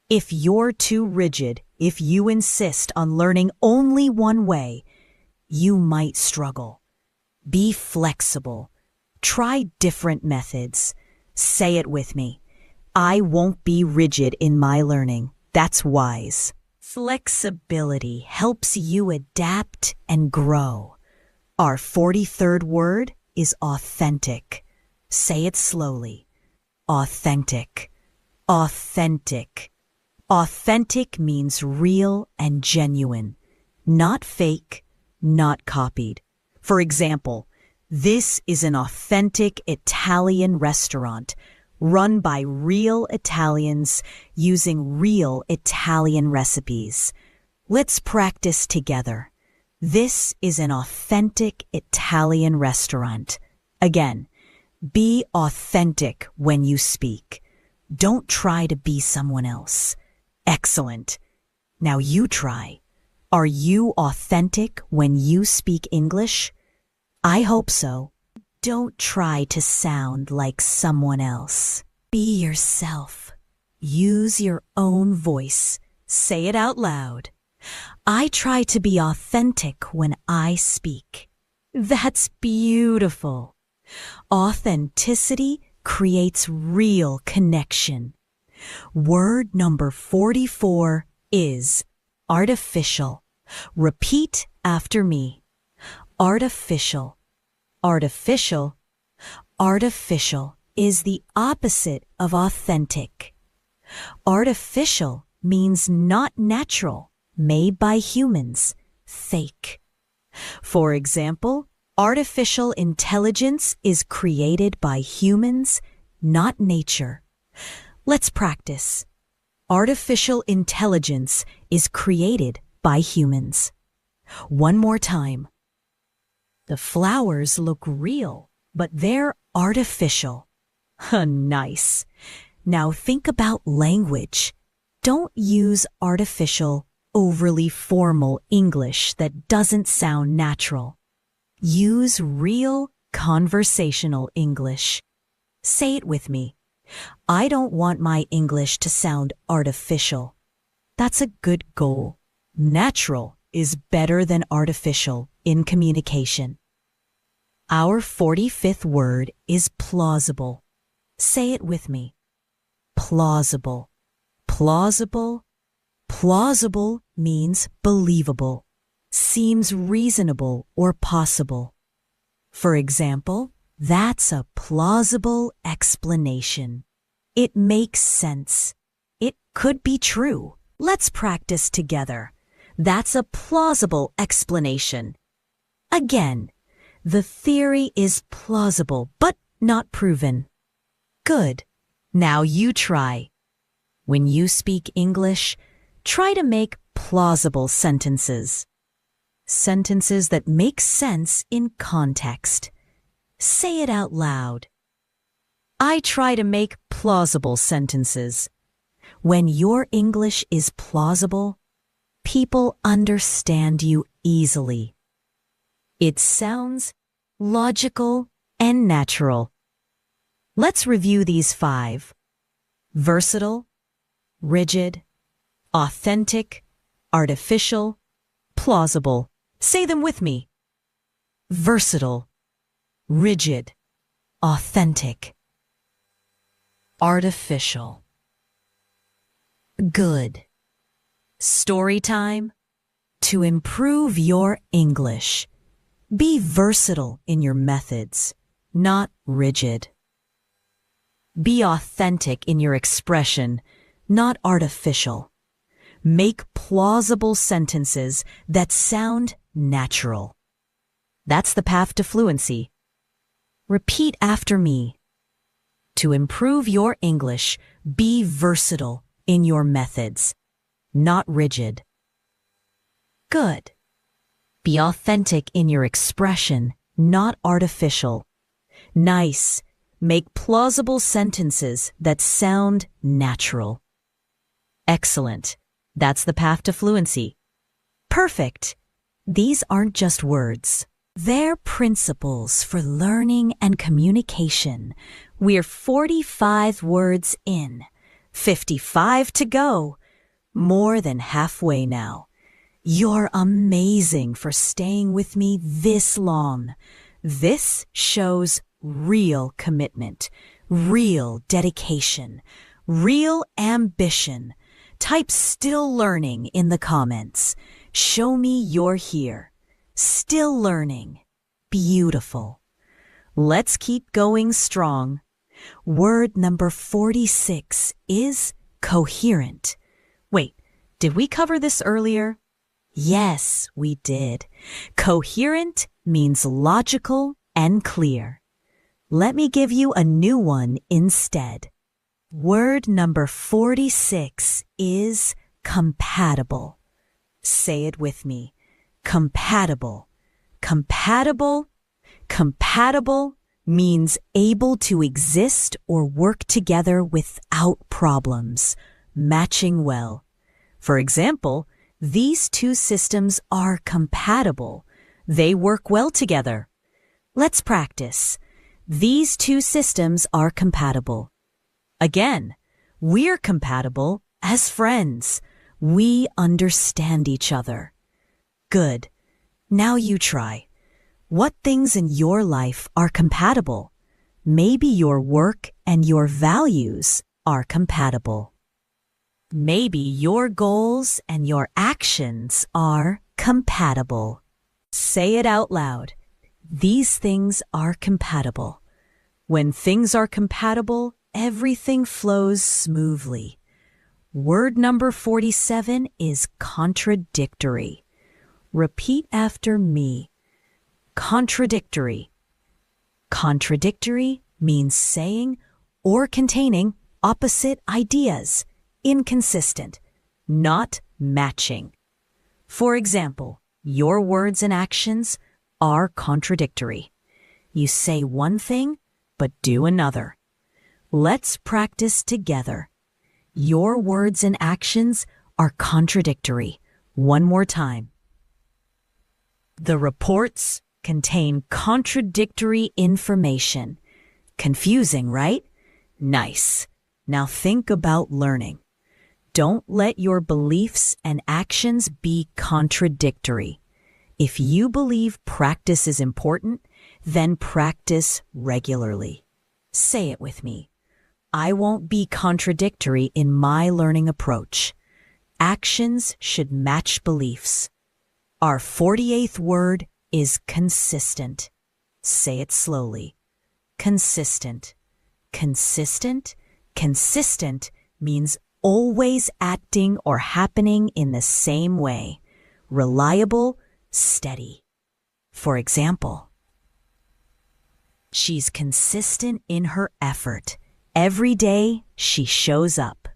If you're too rigid, if you insist on learning only one way, you might struggle. Be flexible. Try different methods. Say it with me. I won't be rigid in my learning. That's wise. Flexibility helps you adapt and grow. Our 43rd word is authentic. Say it slowly. Authentic. Authentic. Authentic means real and genuine, not fake, not copied. For example, this is an authentic Italian restaurant run by real Italians using real Italian recipes. Let's practice together. This is an authentic Italian restaurant. Again, be authentic when you speak. Don't try to be someone else. Excellent. Now you try. Are you authentic when you speak English? I hope so. Don't try to sound like someone else. Be yourself. Use your own voice. Say it out loud. I try to be authentic when I speak. That's beautiful. Authenticity creates real connection. Word number 44 is artificial. Repeat after me. Artificial. Artificial. Artificial is the opposite of authentic. Artificial means not natural, made by humans, fake. For example, artificial intelligence is created by humans, not nature. Let's practice. Artificial intelligence is created by humans. One more time. The flowers look real, but they're artificial. Nice. Now think about language. Don't use artificial, overly formal English that doesn't sound natural. Use real, conversational English. Say it with me. I don't want my English to sound artificial. That's a good goal. Natural is better than artificial in communication. Our 45th word is plausible. Say it with me. Plausible. Plausible. Plausible means believable, seems reasonable or possible. For example, that's a plausible explanation. It makes sense. It could be true. Let's practice together. That's a plausible explanation. Again, the theory is plausible but not proven. Good. Now you try. When you speak English, try to make plausible sentences. Sentences that make sense in context. Say it out loud. I try to make plausible sentences. When your English is plausible, people understand you easily. It sounds logical and natural. Let's review these 5. Versatile, rigid, authentic, artificial, plausible. Say them with me. Versatile, rigid, authentic, artificial. Good. Story time. To improve your English, be versatile in your methods, not rigid. Be authentic in your expression, not artificial. Make plausible sentences that sound natural. That's the path to fluency. Repeat after me. To improve your English, be versatile in your methods, not rigid. Good. Be authentic in your expression, not artificial. Nice. Make plausible sentences that sound natural. Excellent. That's the path to fluency. Perfect. These aren't just words. They're principles for learning and communication. We're 45 words in, 55 to go. More than halfway now. You're amazing for staying with me this long. This shows real commitment, real dedication, real ambition. Type "still learning" in the comments. Show me you're here. Still learning. Beautiful. Let's keep going strong. Word number 46 is coherent. Wait, did we cover this earlier? Yes, we did. Coherent means logical and clear. Let me give you a new one instead. Word number 46 is compatible. Say it with me. Compatible. Compatible. Compatible means able to exist or work together without problems, matching well. For example, these two systems are compatible. They work well together. Let's practice. These two systems are compatible. Again, we're compatible as friends. We understand each other. Good. Now you try. What things in your life are compatible? Maybe your work and your values are compatible. Maybe your goals and your actions are compatible. Say it out loud. These things are compatible. When things are compatible, everything flows smoothly. Word number 47 is contradictory. Repeat after me. Contradictory. Contradictory means saying or containing opposite ideas, inconsistent, not matching. For example, your words and actions are contradictory. You say one thing, but do another. Let's practice together. Your words and actions are contradictory. One more time. The reports contain contradictory information. Confusing, right? Nice. Now think about learning. Don't let your beliefs and actions be contradictory. If you believe practice is important, then practice regularly. Say it with me. I won't be contradictory in my learning approach. Actions should match beliefs. Our 48th word is consistent. Say it slowly. Consistent. Consistent. Consistent means always acting or happening in the same way. Reliable, steady. For example, she's consistent in her effort. Every day she shows up.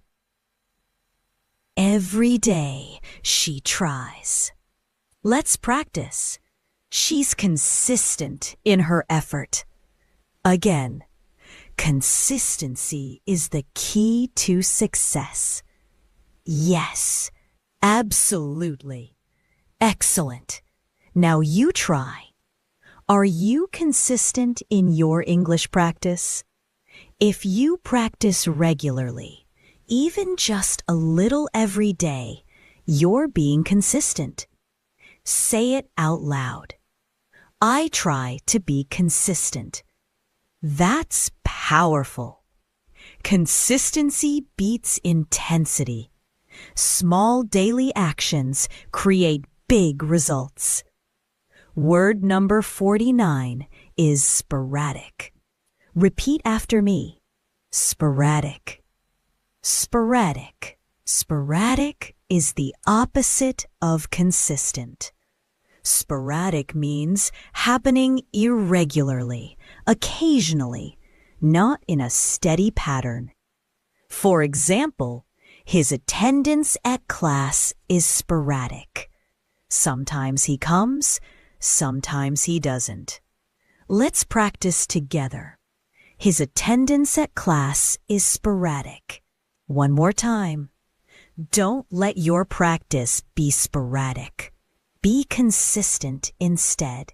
Every day she tries. Let's practice. She's consistent in her effort. Again, Consistency is the key to success. Yes, absolutely. Excellent. Now you try. Are you consistent in your English practice? If you practice regularly, even just a little every day, you're being consistent. Say it out loud. I try to be consistent. That's powerful. Consistency beats intensity. Small daily actions create big results. Word number 49 is sporadic. Repeat after me. Sporadic. Sporadic. Sporadic is the opposite of consistent. Sporadic means happening irregularly, occasionally, not in a steady pattern. For example, his attendance at class is sporadic. Sometimes he comes, sometimes he doesn't. Let's practice together. His attendance at class is sporadic. One more time. Don't let your practice be sporadic. Be consistent instead.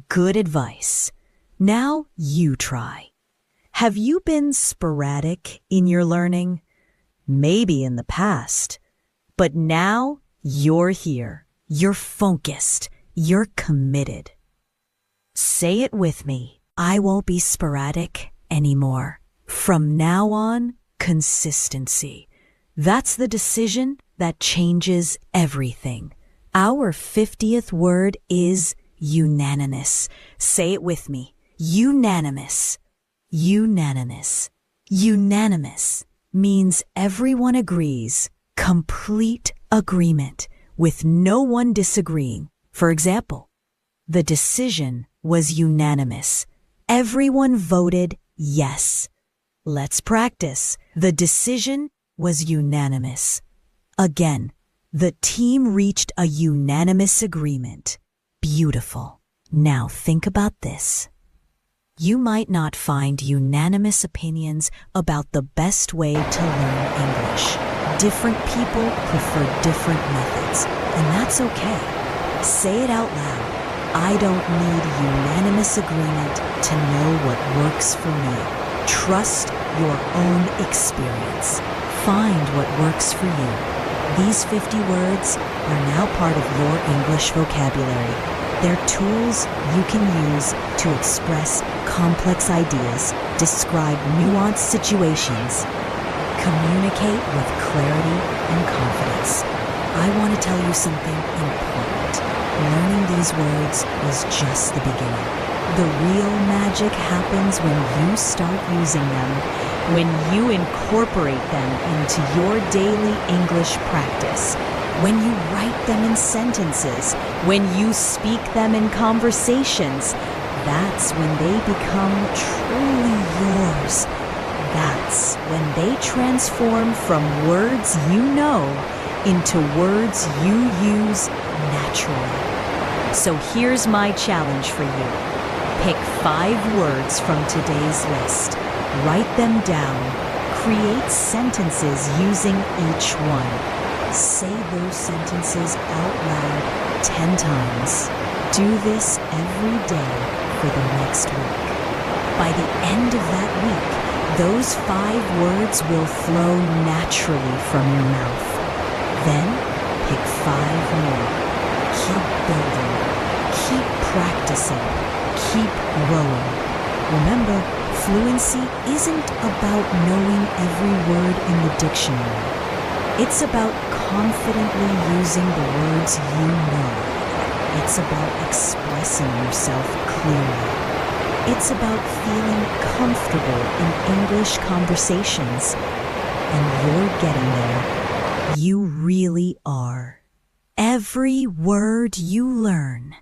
Good advice. Now you try. Have you been sporadic in your learning? Maybe in the past. But now you're here. You're focused. You're committed. Say it with me. I won't be sporadic anymore. From now on, consistency. That's the decision that changes everything. Our 50th word is unanimous. Say it with me. Unanimous. Unanimous. Unanimous means everyone agrees. Complete agreement with no one disagreeing. For example, the decision was unanimous. Everyone voted yes. Let's practice. The decision was unanimous. Again, the team reached a unanimous agreement. Beautiful. Now think about this. You might not find unanimous opinions about the best way to learn English. Different people prefer different methods, and that's okay. Say it out loud. I don't need unanimous agreement to know what works for me. Trust your own experience. Find what works for you. These 50 words are now part of your English vocabulary. They're tools you can use to express complex ideas, describe nuanced situations, communicate with clarity and confidence. I want to tell you something important. Learning these words is just the beginning. The real magic happens when you start using them, when you incorporate them into your daily English practice, when you write them in sentences, when you speak them in conversations. That's when they become truly yours. That's when they transform from words you know into words you use naturally. So here's my challenge for you. Pick 5 words from today's list. Write them down. Create sentences using each one. Say those sentences out loud 10 times. Do this every day for the next week. By the end of that week, those 5 words will flow naturally from your mouth. Then pick 5 more. Keep building. Keep practicing. Keep growing. Remember, fluency isn't about knowing every word in the dictionary. It's about confidently using the words you know. It's about expressing yourself clearly. It's about feeling comfortable in English conversations. And you're getting there. You really are. Every word you learn,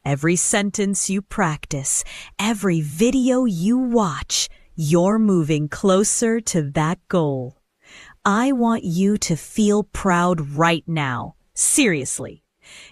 every sentence you practice, every video you watch, you're moving closer to that goal. I want you to feel proud right now. Seriously.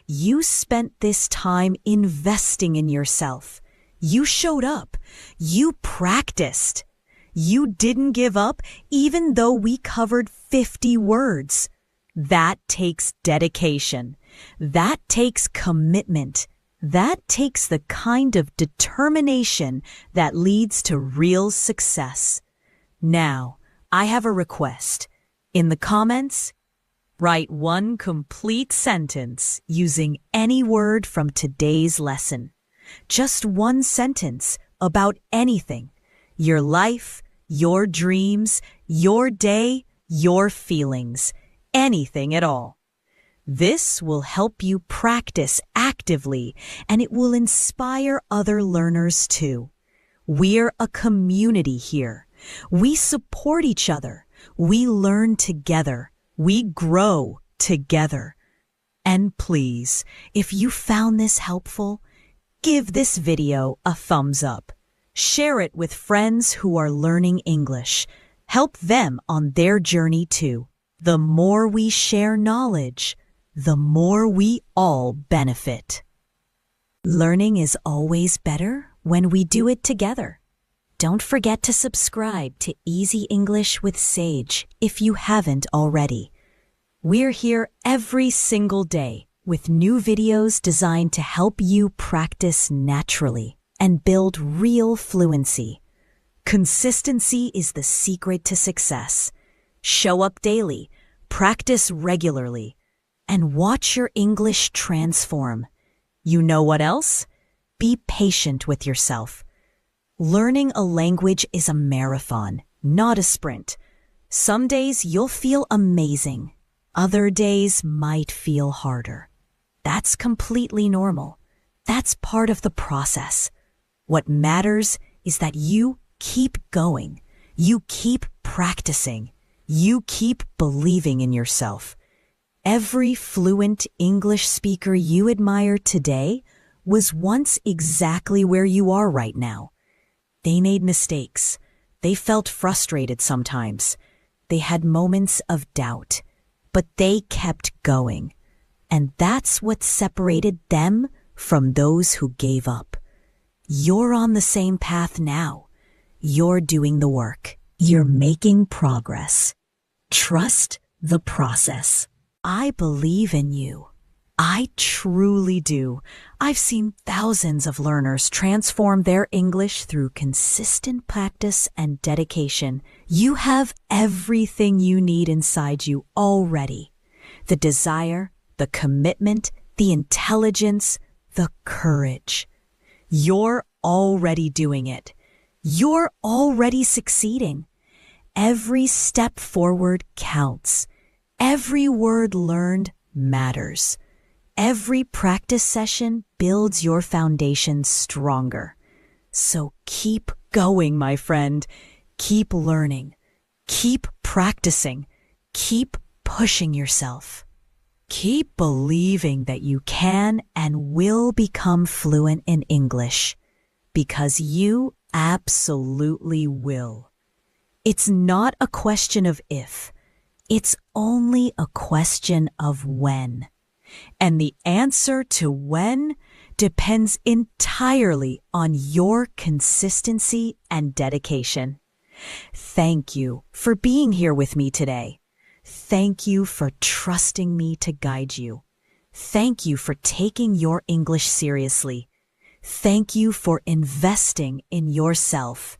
You spent this time investing in yourself. You showed up. You practiced. You didn't give up even though we covered 50 words. That takes dedication. That takes commitment. That takes the kind of determination that leads to real success. Now, I have a request. In the comments, write one complete sentence using any word from today's lesson. Just one sentence about anything. Your life, your dreams, your day, your feelings, anything at all. This will help you practice actively, and it will inspire other learners too. We're a community here. We support each other. We learn together. We grow together. And please, if you found this helpful, give this video a thumbs up. Share it with friends who are learning English. Help them on their journey too. The more we share knowledge, the more we all benefit. Learning is always better when we do it together. Don't forget to subscribe to Easy English with Sage if you haven't already. We're here every single day with new videos designed to help you practice naturally and build real fluency. Consistency is the secret to success. Show up daily, practice regularly, and watch your English transform. You know what else? Be patient with yourself. Learning a language is a marathon, not a sprint. Some days you'll feel amazing. Other days might feel harder. That's completely normal. That's part of the process. What matters is that you keep going. You keep practicing. You keep believing in yourself. Every fluent English speaker you admire today was once exactly where you are right now. They made mistakes. They felt frustrated sometimes. They had moments of doubt, but they kept going. And that's what separated them from those who gave up. You're on the same path now. You're doing the work. You're making progress. Trust the process. I believe in you. I truly do. I've seen thousands of learners transform their English through consistent practice and dedication. You have everything you need inside you already. The desire, the commitment, the intelligence, the courage. You're already doing it. You're already succeeding. Every step forward counts. Every word learned matters. Every practice session builds your foundation stronger. So keep going, my friend. Keep learning. Keep practicing. Keep pushing yourself. Keep believing that you can and will become fluent in English, because you absolutely will. It's not a question of if. It's only a question of when. And the answer to when depends entirely on your consistency and dedication. Thank you for being here with me today. Thank you for trusting me to guide you. Thank you for taking your English seriously. Thank you for investing in yourself.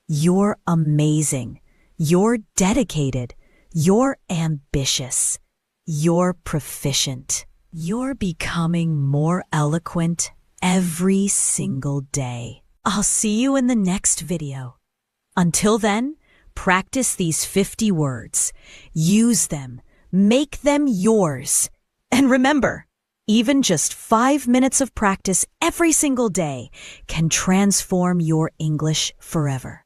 You're amazing. You're dedicated. You're ambitious. You're proficient. You're becoming more eloquent every single day. I'll see you in the next video. Until then, practice these 50 words. Use them. Make them yours. And remember, even just 5 minutes of practice every single day can transform your English forever.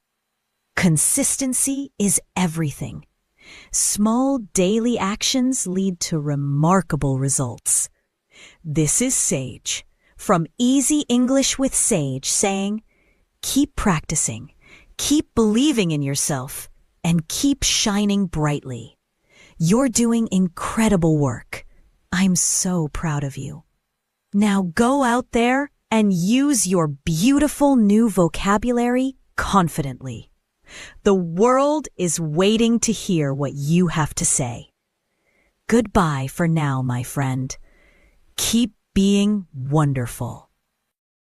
Consistency is everything. Small daily actions lead to remarkable results. This is Sage from Easy English with Sage saying, keep practicing, keep believing in yourself, and keep shining brightly. You're doing incredible work. I'm so proud of you. Now go out there and use your beautiful new vocabulary confidently. The world is waiting to hear what you have to say. Goodbye for now, my friend. Keep being wonderful.